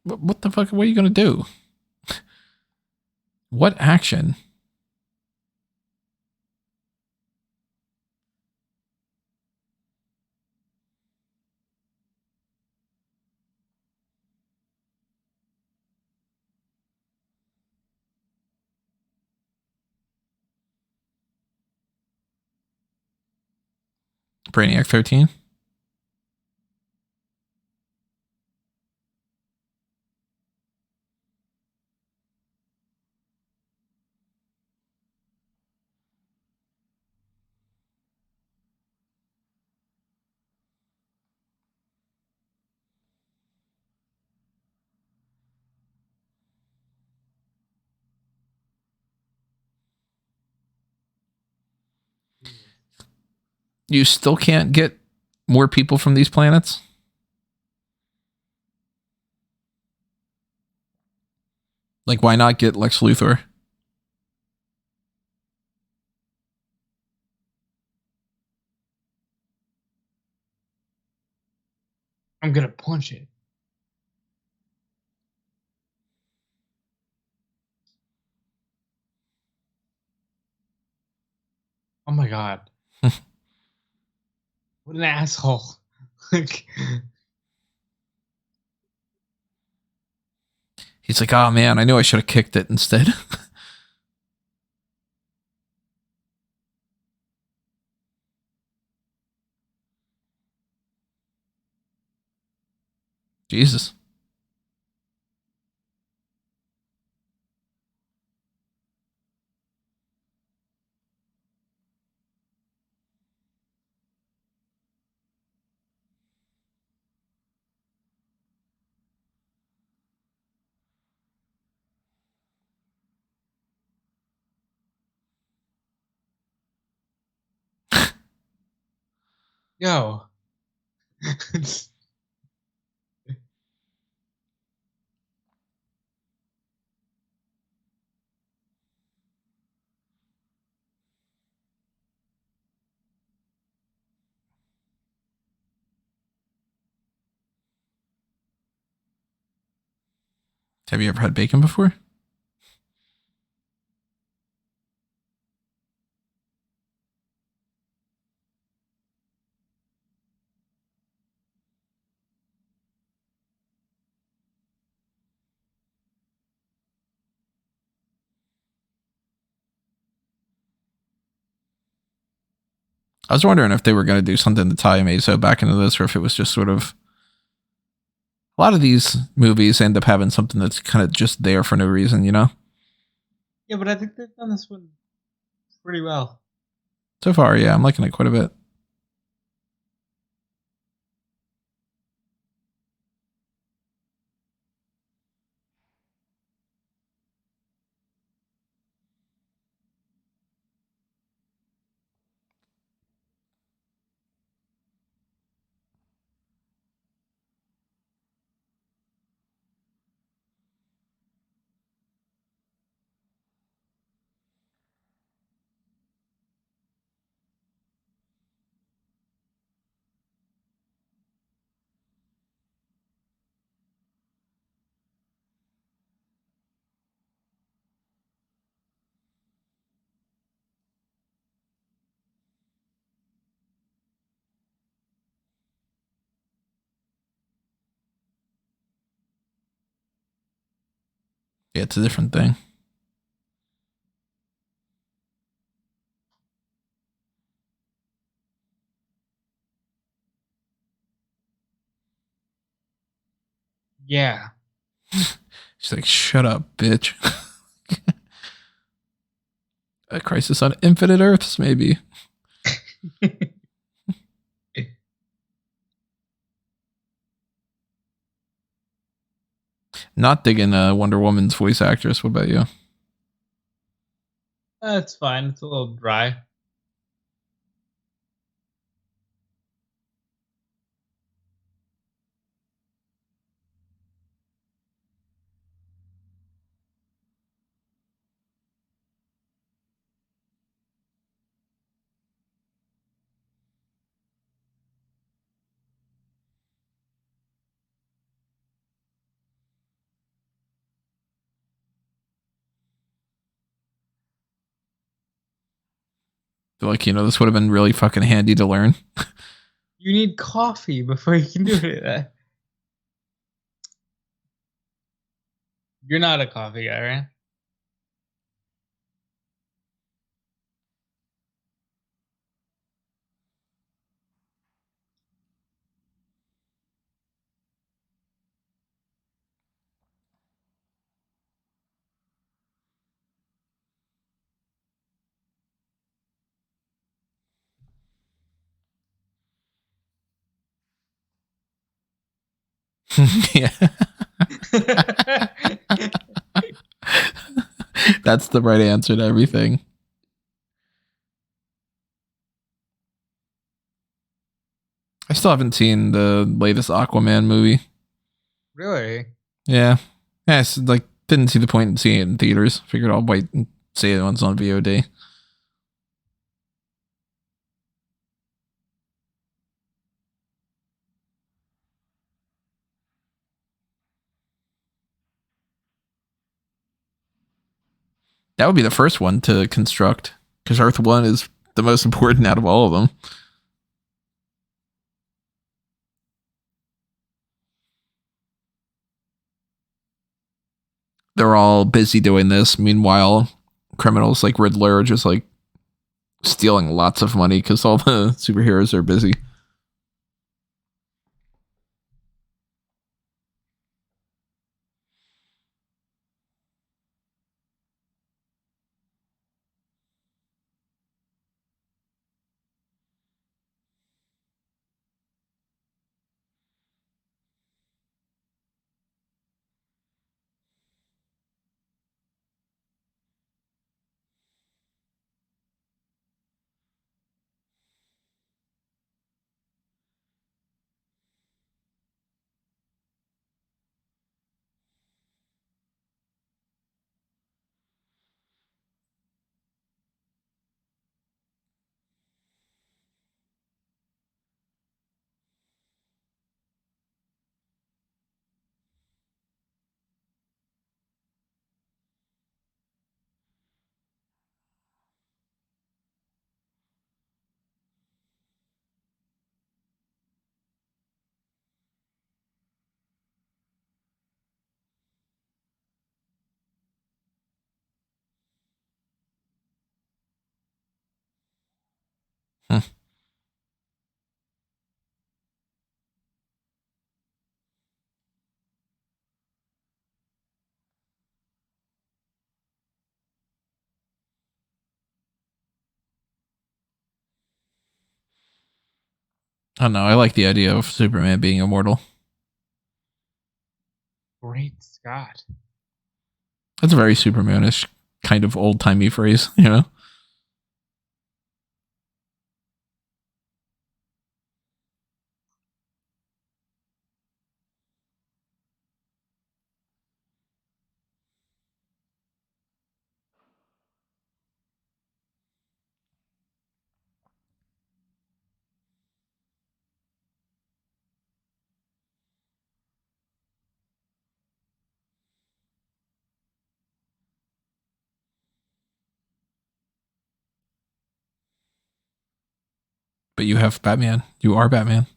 What the fuck? What are you going to do? What action? Brainiac 13? You still can't get more people from these planets? Like, why not get Lex Luthor? I'm gonna punch it. Oh my god. What an asshole. Like He's like, oh man, I knew I should have kicked it instead. Jesus. Yo. Have you ever had bacon before? I was wondering if they were going to do something to tie Meso back into this, or if it was just sort of. A lot of these movies end up having something that's kind of just there for no reason, you know? Yeah, but I think they've done this one pretty well. So far, yeah, I'm liking it quite a bit. Yeah, it's a different thing. Yeah. She's like, shut up, bitch. A Crisis on Infinite Earths, maybe. Not digging Wonder Woman's voice actress. What about you? That's fine. It's a little dry. Feel like, this would have been really fucking handy to learn. You need coffee before you can do it. You're not a coffee guy, right? Yeah. That's the right answer to everything. I still haven't seen the latest Aquaman movie. Really? Yeah. Yeah, it's like, didn't see the point in seeing it in theaters. Figured I'll wait and see it once on VOD. That would be the first one to construct, because Earth 1 is the most important out of all of them. they're all busy doing this. Meanwhile, criminals like Riddler are just like stealing lots of money because all the superheroes are busy. Hmm. I don't know. I like the idea of Superman being immortal. Great Scott. That's a very Supermanish kind of old timey phrase, you know? But you have Batman. You are Batman.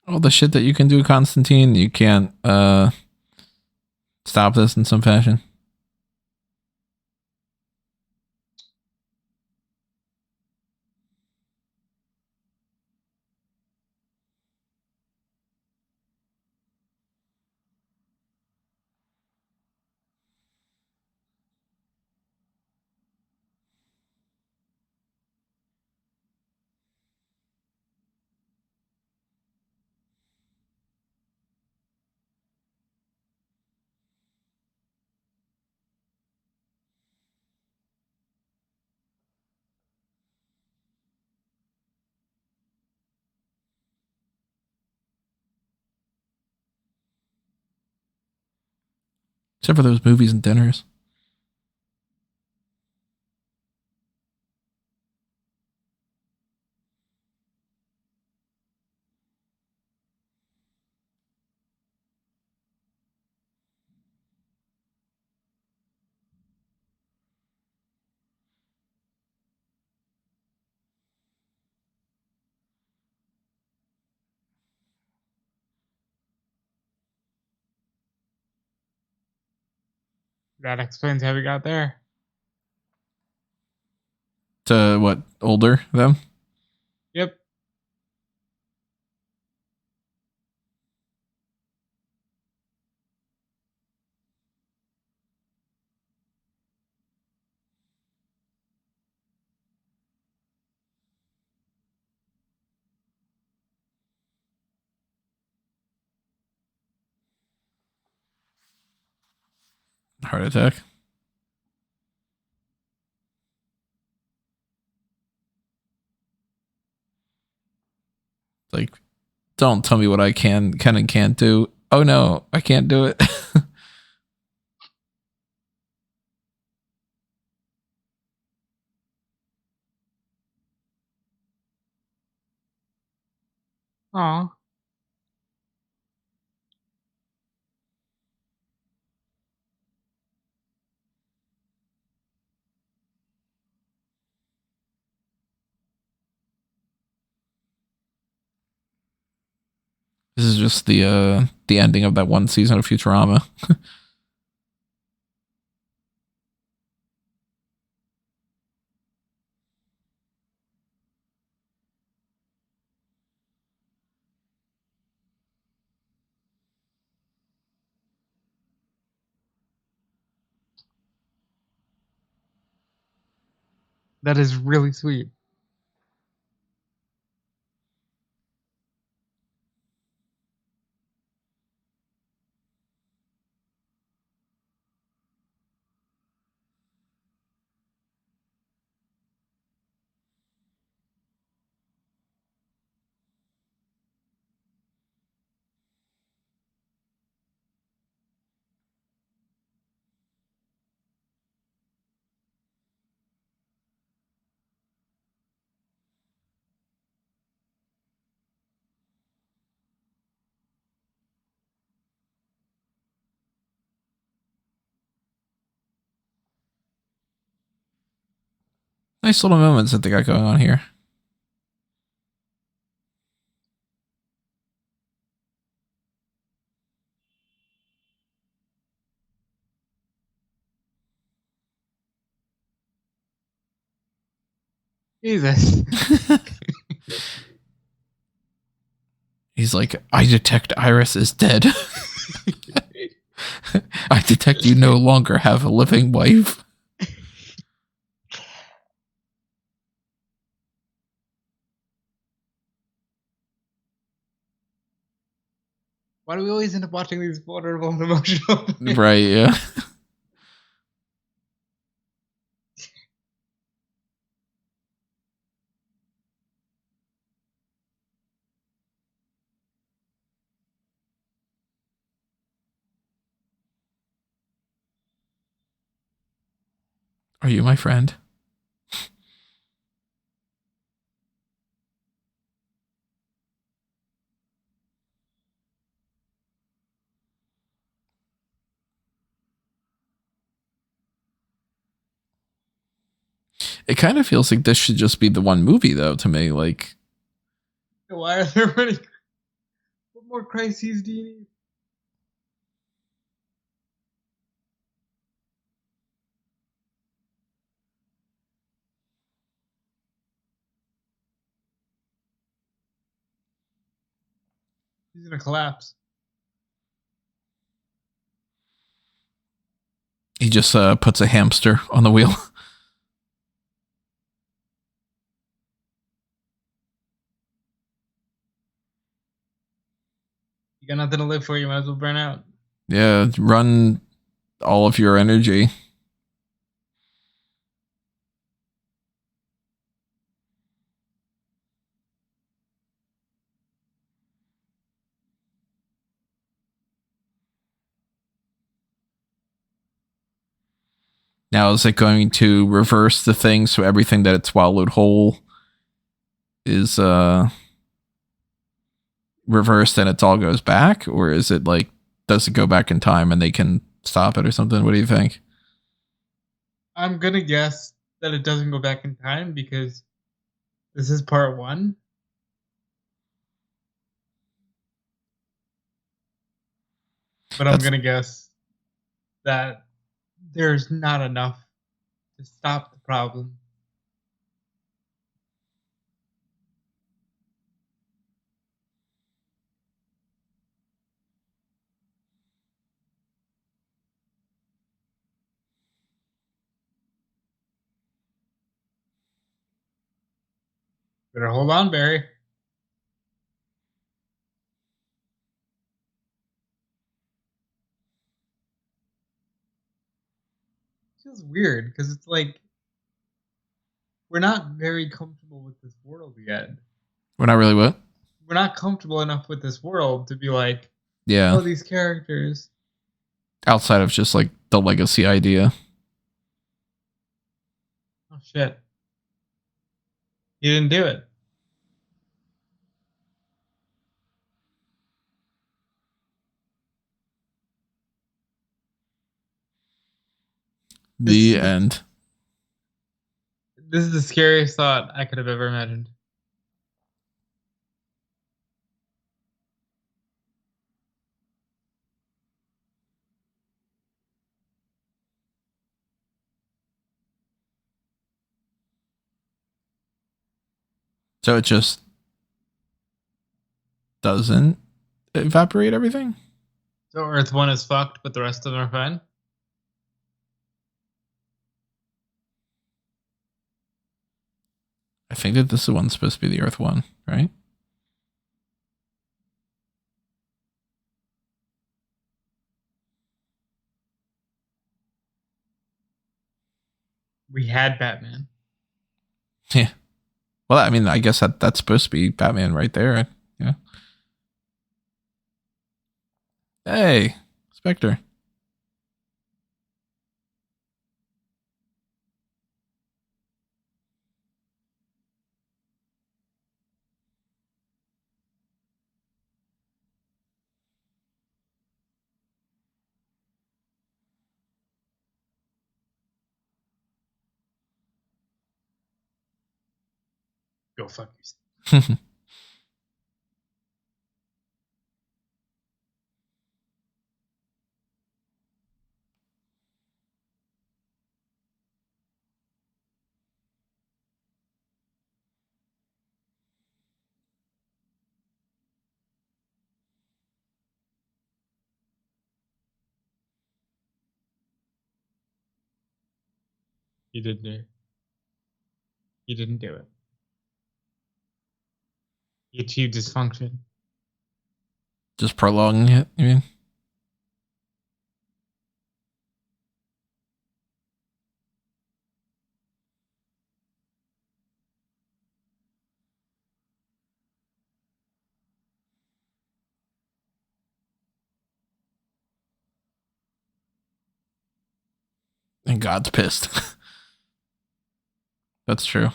All the shit that you can do, Constantine, you can't stop this in some fashion. Except for those movies and dinners. That explains how we got there. To what? Older, them? Yep. Heart attack. Like, don't tell me what I can and can't do. Oh no, I can't do it. Aw. This is just the ending of that one season of Futurama. That is really sweet. Nice little moments that they got going on here. Jesus. He's like, I detect Iris is dead. I detect you no longer have a living wife. Why do we always end up watching these vulnerable and emotional things? Right, yeah. Are you my friend? It kind of feels like this should just be the one movie, though, to me. Like, Why are there many? What more crises do you need? He's gonna collapse. he just puts a hamster on the wheel. You got nothing to live for. You might as well burn out. Yeah, run all of your energy. Now, is it going to reverse the thing so everything that it swallowed whole is reversed and it all goes back? Or is it like, does it go back in time and they can stop it or something? What do you think? I'm gonna guess that it doesn't go back in time because this is part one. But I'm gonna guess that there's not enough to stop the problem. Better hold on, Barry. Feels weird because it's like we're not very comfortable with this world yet. We're not really what? We're not comfortable enough with this world to be like, Yeah. oh, these characters. Outside of just like the legacy idea. Oh shit. You didn't do it. The end. This is the scariest thought I could have ever imagined. So it just doesn't evaporate everything? So Earth 1 is fucked, but the rest of them are fine? I think that this is the one supposed to be the Earth one, right? We had Batman. Yeah. Well, I mean, I guess that's supposed to be Batman right there. Yeah. Hey, Spectre. Go fuck yourself. You didn't do it. You didn't do it. You achieved dysfunction. Just prolonging it, you mean? And God's pissed. That's true.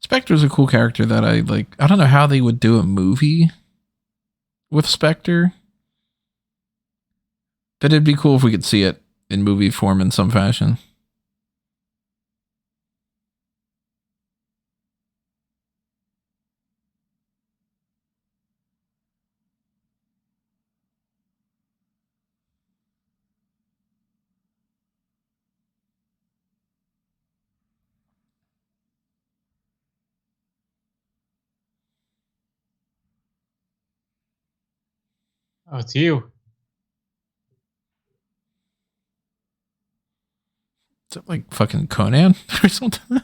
Spectre's a cool character that I like. I don't know how they would do a movie with Spectre, but it'd be cool if we could see it in movie form in some fashion. Oh, it's you. Is it like fucking Conan or something?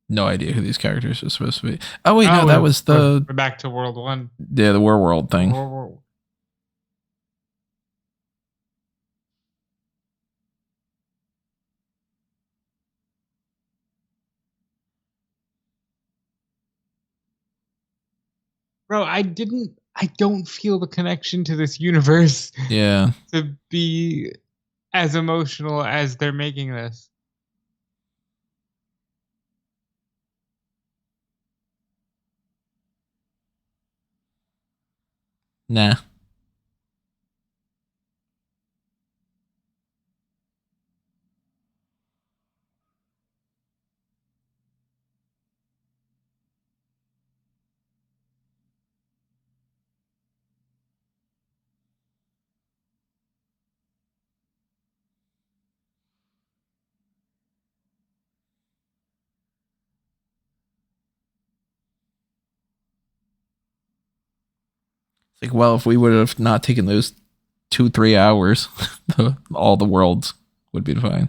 No idea who these characters are supposed to be. Oh wait, no, that was we're back to World 1. Yeah, the Werewolf thing. Bro, I don't feel the connection to this universe. Yeah. To be as emotional as they're making this. Nah. It's like, well, if we would have not taken those 2-3 hours, all the worlds would be fine.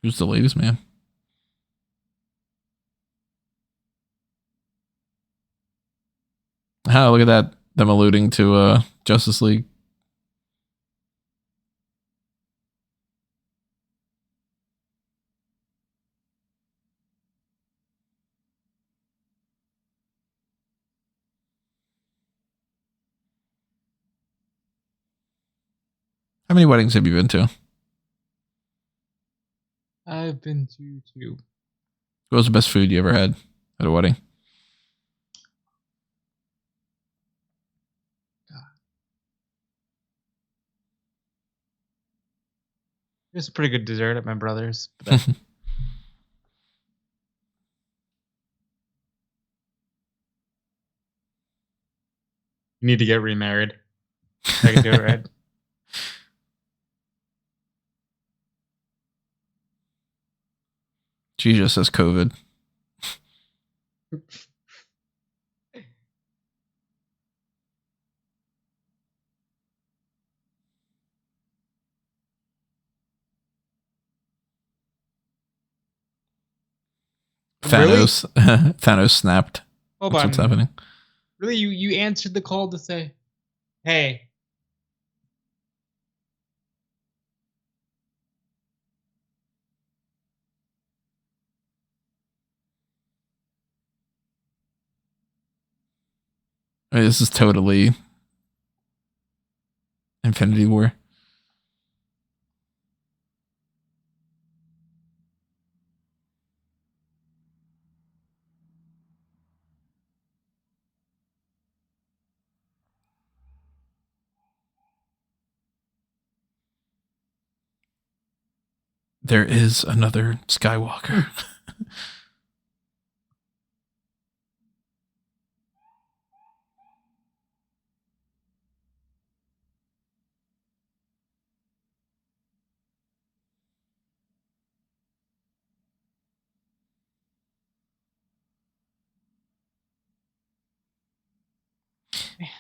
Who's the latest man? Oh, look at that. Them alluding to Justice League. How many weddings have you been to? I've been to 2. What was the best food you ever had at a wedding? There's a pretty good dessert at my brother's. But you need to get remarried. I can do it right. She just says COVID. Thanos. Really? Thanos snapped. Hold That's on. what's happening. Really, you answered the call to say, "Hey." I mean, this is totally Infinity War. There is another Skywalker.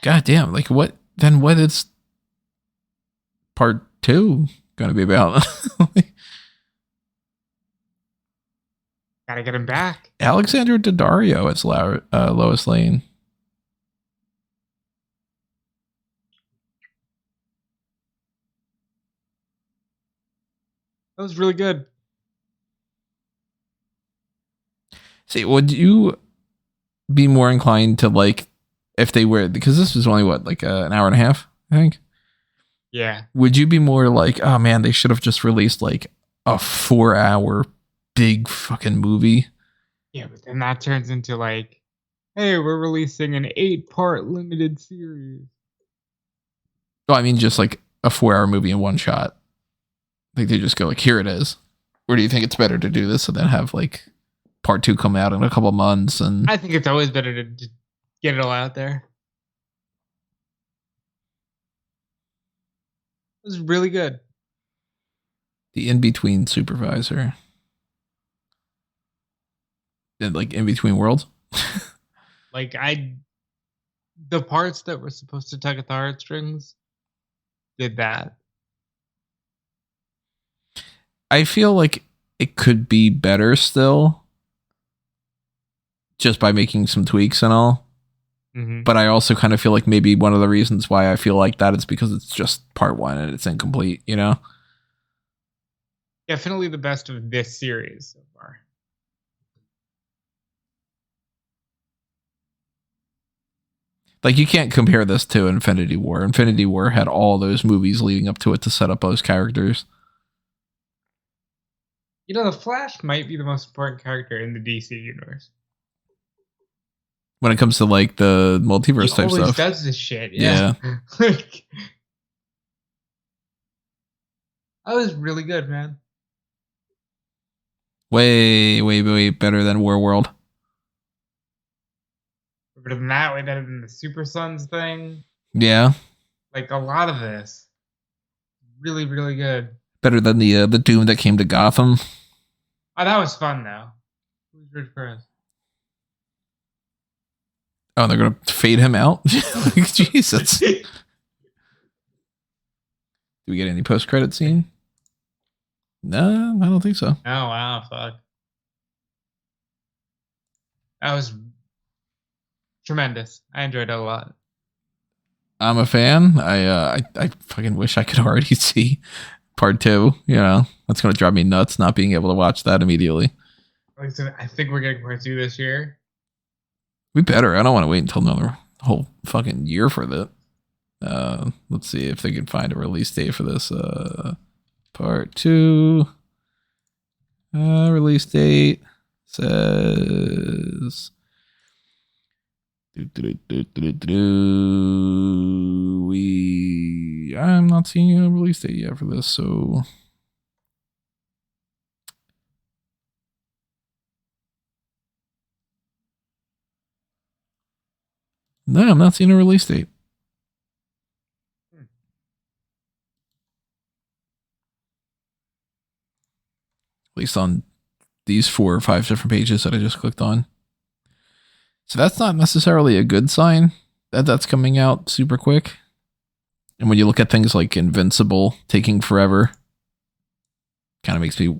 God damn! Like what? Then what is part 2 going to be about? Gotta get him back. Alexander Daddario as Lois Lane. That was really good. See, would you be more inclined to like if they were, because this was only what, like an hour and a half, I think? Yeah. Would you be more like, oh man, they should have just released like a 4-hour big fucking movie? Yeah, but then that turns into like, hey, we're releasing an 8-part limited series. Well, I mean, just like a 4-hour movie in one shot. Like they just go like, here it is. Or do you think it's better to do this and then have like part 2 come out in a couple months? And I think it's always better to just get it all out there. It was really good. The in-between supervisor. And like in between worlds. Like the parts that were supposed to tug at the heartstrings did that. I feel like it could be better still, just by making some tweaks and all. Mm-hmm. But I also kind of feel like maybe one of the reasons why I feel like that is because it's just part 1 and it's incomplete, you know? Definitely the best of this series so far. Like, you can't compare this to Infinity War. Infinity War had all those movies leading up to it to set up those characters. You know, the Flash might be the most important character in the DC universe. When it comes to, like, the multiverse type stuff. He always does this shit, yeah. Like, that was really good, man. Way, way, way better than War World. Better than that, way better than the Super Sons thing. Yeah. Like a lot of this. Really, really good. Better than the Doom that came to Gotham. Oh, that was fun though. Who's Rich Chris? Oh, they're gonna fade him out? Jesus. Do we get any post-credit scene? No, I don't think so. Oh wow, fuck. That was tremendous. I enjoyed it a lot. I'm a fan. I fucking wish I could already see part 2. You know, that's gonna drive me nuts not being able to watch that immediately. Like I said, I think we're getting part 2 this year. We better. I don't want to wait until another whole fucking year for that. Let's see if they can find a release date for this. Part 2. Release date says. I'm not seeing a release date yet for this, so. No, I'm not seeing a release date. At least on these 4 or 5 different pages that I just clicked on. So that's not necessarily a good sign that that's coming out super quick. And when you look at things like Invincible taking forever, kind of makes me a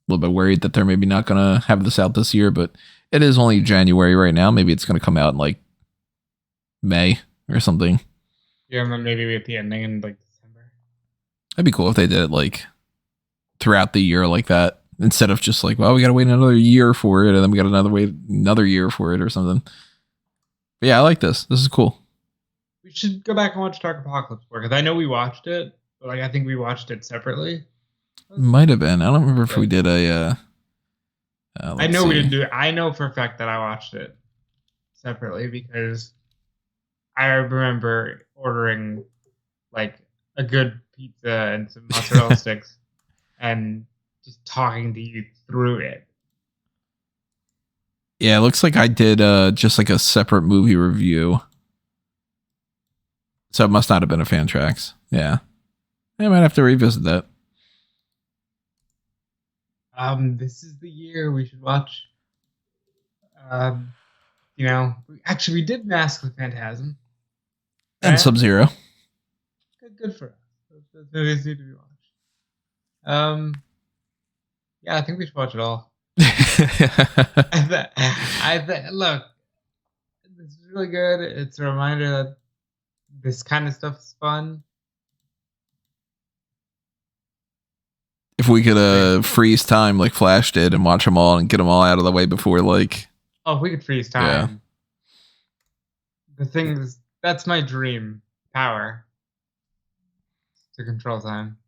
little bit worried that they're maybe not going to have this out this year, but it is only January right now. Maybe it's going to come out in like May or something. Yeah, and then maybe at the ending in like December. That'd be cool if they did it like throughout the year like that. Instead of just like, well, we got to wait another year for it, and then we got another year for it or something. But yeah, I like this. This is cool. We should go back and watch Dark Apocalypse War, because I know we watched it, but like I think we watched it separately. Might have been. I don't remember if we did a. I know we didn't do it. I know for a fact that I watched it separately because I remember ordering like a good pizza and some mozzarella sticks and just talking to you through it. Yeah, it looks like I did just like a separate movie review. So it must not have been a FanTracks. Yeah. I might have to revisit that. This is the year we should watch. You know, actually we did Mask of the Phantasm. And right? Sub-Zero. Good for us. Those movies need to be watched. Yeah, I think we should watch it all. Look, this is really good. It's a reminder that this kind of stuff is fun. If we could freeze time like Flash did and watch them all and get them all out of the way before like... Oh, if we could freeze time. Yeah. The thing is, that's my dream power. To control time.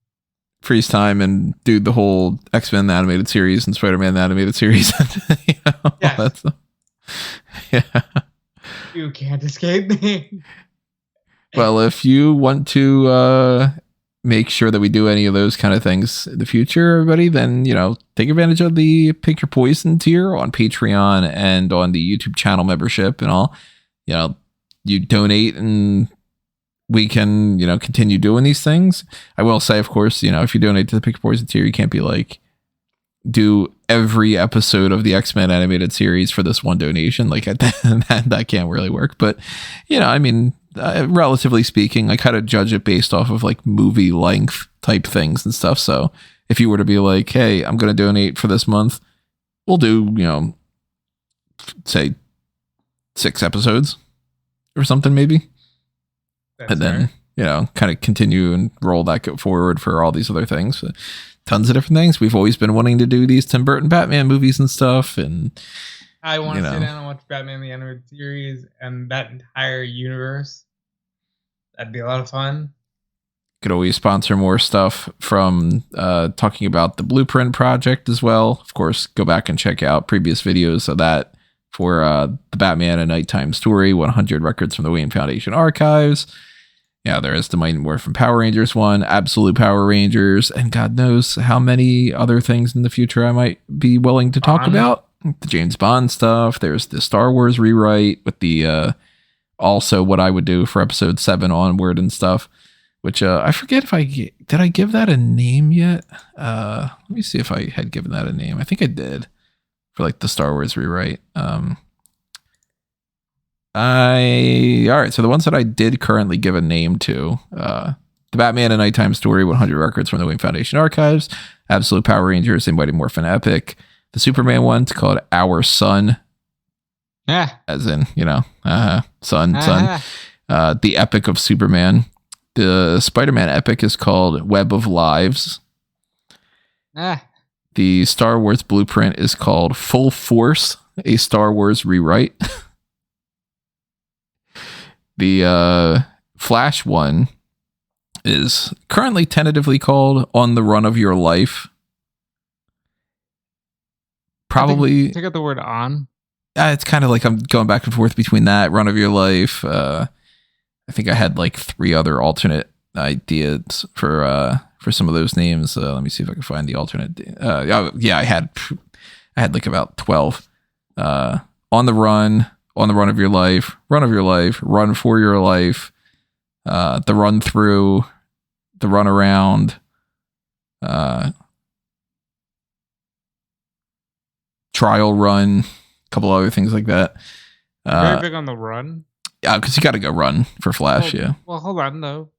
Freeze time and do the whole X-Men animated series and Spider-Man animated series. You know, yes. Yeah. You can't escape me. Well, if you want to make sure that we do any of those kind of things in the future, everybody, then, you know, take advantage of the Pick Your Poison tier on Patreon and on the YouTube channel membership and all. You know, you donate and we can, you know, continue doing these things. I will say, of course, you know, if you donate to the Pick Your Poison tier, you can't be like, do every episode of the X-Men animated series for this one donation. Like that can't really work. But, you know, I mean, relatively speaking, I kind of judge it based off of like movie length type things and stuff. So if you were to be like, hey, I'm going to donate for this month, we'll do, you know, say 6 episodes or something maybe. That's and then, fair. You know, kind of continue and roll that forward for all these other things. So, tons of different things. We've always been wanting to do these Tim Burton Batman movies and stuff. And I want to sit down and watch Batman the Animated Series and that entire universe. That'd be a lot of fun. Could always sponsor more stuff from talking about the Blueprint Project as well. Of course, go back and check out previous videos of that for the Batman A Nighttime Story, 100 Records from the Wayne Foundation Archives. Yeah, there is the Mighty Morphin Power Rangers one, Absolute Power Rangers, and God knows how many other things in the future I might be willing to talk about. The James Bond stuff. There's the Star Wars rewrite with the also what I would do for episode 7 onward and stuff, which I forget if did I give that a name yet? Let me see if I had given that a name. I think I did for like the Star Wars rewrite. All right, so the ones that I did currently give a name to, the Batman and Nighttime Story 100 Records from the Wayne Foundation Archives, Absolute Power Rangers, the Mighty Morphin Epic, the Superman one's called Our Son, as in, son. The Epic of Superman. The Spider-Man Epic is called Web of Lives. The Star Wars Blueprint is called Full Force, a Star Wars rewrite. The Flash one is currently tentatively called On the Run of Your Life. Probably take out the word on. It's kind of like I'm going back and forth between that, Run of Your Life. I think I had like 3 other alternate ideas for some of those names. Let me see if I can find the alternate. I had like about 12. On the Run of Your Life, Run for Your Life, the Run Through, the Run Around, Trial Run, a couple other things like that. Very big on the run. Yeah, because you got to go run for Flash. Well, hold on though.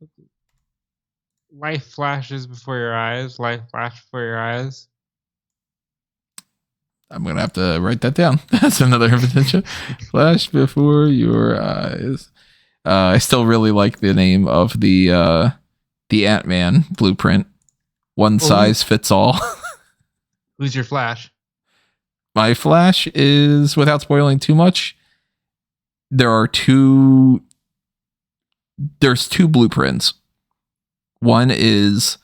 Life flashes before your eyes. Life flash before your eyes. I'm going to have to write that down. That's another potential. Flash before your eyes. I still really like the name of the Ant-Man Blueprint. One size fits all. Who's your Flash? My Flash is, without spoiling too much, there's 2 blueprints. One is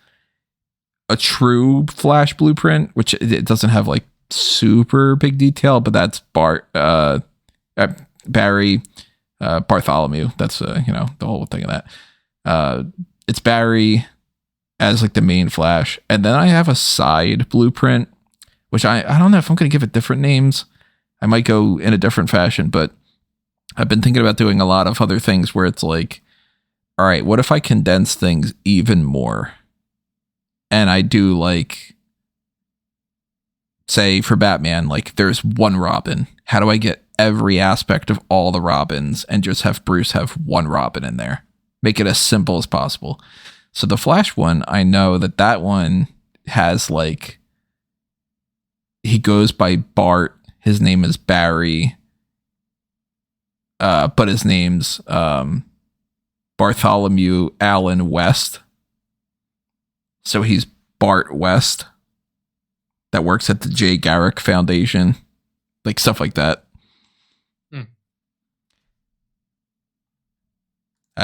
a true Flash blueprint, which it doesn't have like super big detail, but that's Barry Bartholomew. That's the whole thing of that. It's Barry as like the main Flash, and then I have a side blueprint, which I don't know if I'm going to give it different names. I might go in a different fashion, but I've been thinking about doing a lot of other things where it's like, all right, what if I condense things even more? And I do like, say for Batman, like there's one Robin. How do I get every aspect of all the Robins and just have Bruce have one Robin in there? Make it as simple as possible. So the Flash one, I know that one has like, he goes by Bart. His name is Barry. But his name's Bartholomew Allen West. So he's Bart West that works at the Jay Garrick Foundation. Like stuff like that. I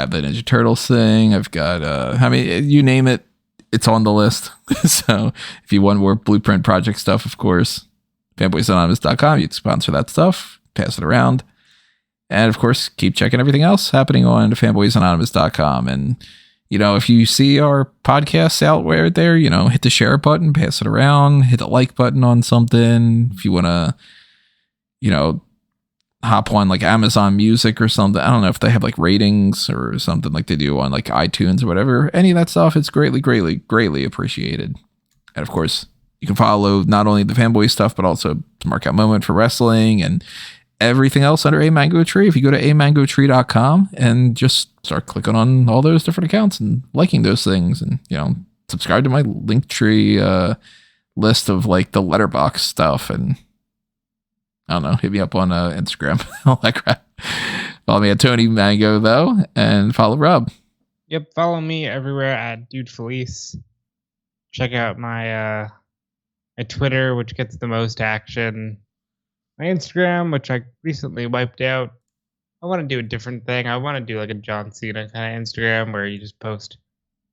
have the Ninja Turtles thing. I've got, you name it, it's on the list. So if you want more Blueprint Project stuff, of course, fanboysanonymous.com, you can sponsor that stuff, pass it around. And of course, keep checking everything else happening on fanboysanonymous.com. And, if you see our podcasts out there, hit the share button, pass it around, hit the like button on something. If you want to, hop on like Amazon Music or something. I don't know if they have like ratings or something like they do on like iTunes or whatever. Any of that stuff, it's greatly, greatly, greatly appreciated. And of course, you can follow not only the fanboy stuff, but also Mark Out Moment for wrestling and everything else under A Mango Tree. If you go to amangotree.com and just start clicking on all those different accounts and liking those things and, subscribe to my Linktree list of like the letterbox stuff and I don't know, hit me up on Instagram, all that crap. Follow me at Tony Mango though, and follow Rob. Yep, follow me everywhere at Dude Felice. Check out my my Twitter, which gets the most action. My Instagram, which I recently wiped out. I want to do a different thing. I want to do like a John Cena kind of Instagram where you just post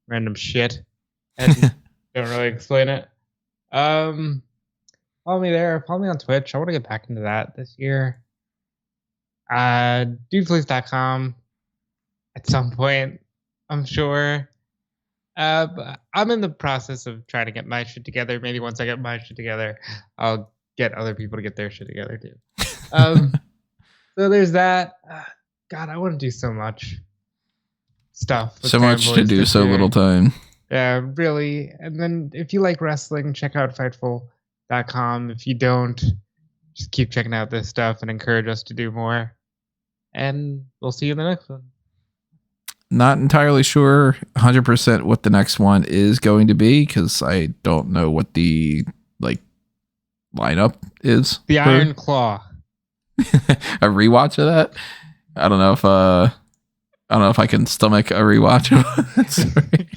random shit and don't really explain it. Follow me there. Follow me on Twitch. I want to get back into that this year. Dudefleece.com at some point. I'm sure. But I'm in the process of trying to get my shit together. Maybe once I get my shit together, I'll get other people to get their shit together too. So there's that. God, I want to do so much stuff. So much to do, so little time. Yeah, really. And then if you like wrestling, check out Fightful.com. If you don't, just keep checking out this stuff and encourage us to do more. And we'll see you in the next one. Not entirely sure 100% what the next one is going to be because I don't know what the lineup is. The Iron Claw. A rewatch of that. I don't know if I can stomach a rewatch of it.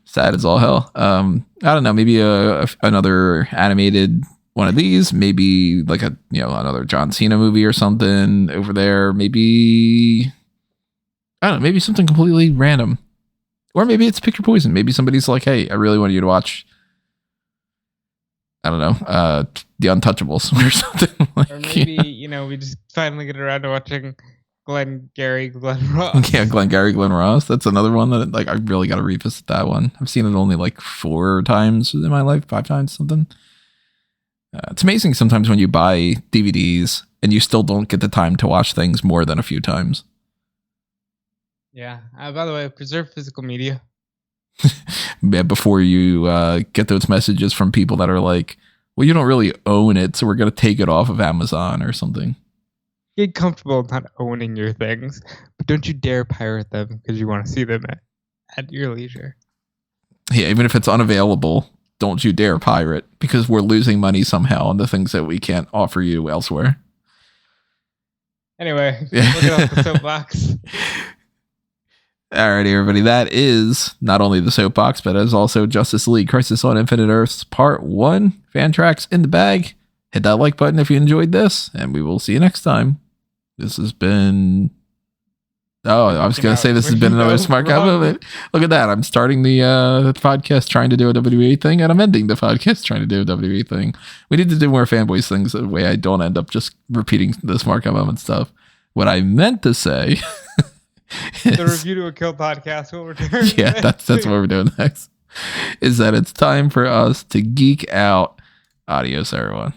Sad as all hell. I don't know. Maybe another animated one of these. Maybe like another John Cena movie or something over there. Maybe I don't know. Maybe something completely random, or maybe it's Pick Your Poison. Maybe somebody's like, "Hey, I really want you to watch." I don't know, The Untouchables or something. Or maybe we just finally get around to watching Glenn Ross. Yeah, Glenn Ross. That's another one that I really got to revisit that one. I've seen it only 4 times in my life, 5 times, something. It's amazing sometimes when you buy DVDs and you still don't get the time to watch things more than a few times. Yeah. By the way, preserve physical media. Yeah, before you get those messages from people that are like, well, you don't really own it, so we're going to take it off of Amazon or something. Get comfortable not owning your things, but don't you dare pirate them because you want to see them at your leisure. Yeah, even if it's unavailable, don't you dare pirate because we're losing money somehow on the things that we can't offer you elsewhere. Anyway, look it off the soapbox. Alrighty, everybody. That is not only the soapbox, but is also Justice League Crisis on Infinite Earths Part 1. FanTracks in the bag. Hit that like button if you enjoyed this, and we will see you next time. This has been... Oh, I was going to say this has been another Smart Guy moment. Look at that. I'm starting the podcast trying to do a WWE thing, and I'm ending the podcast trying to do a WWE thing. We need to do more Fanboys things that way I don't end up just repeating the Smart Guy moment stuff. What I meant to say... The Review to a Kill podcast will return. Yeah, that's what we're doing next. Is that it's time for us to geek out. Adios, everyone.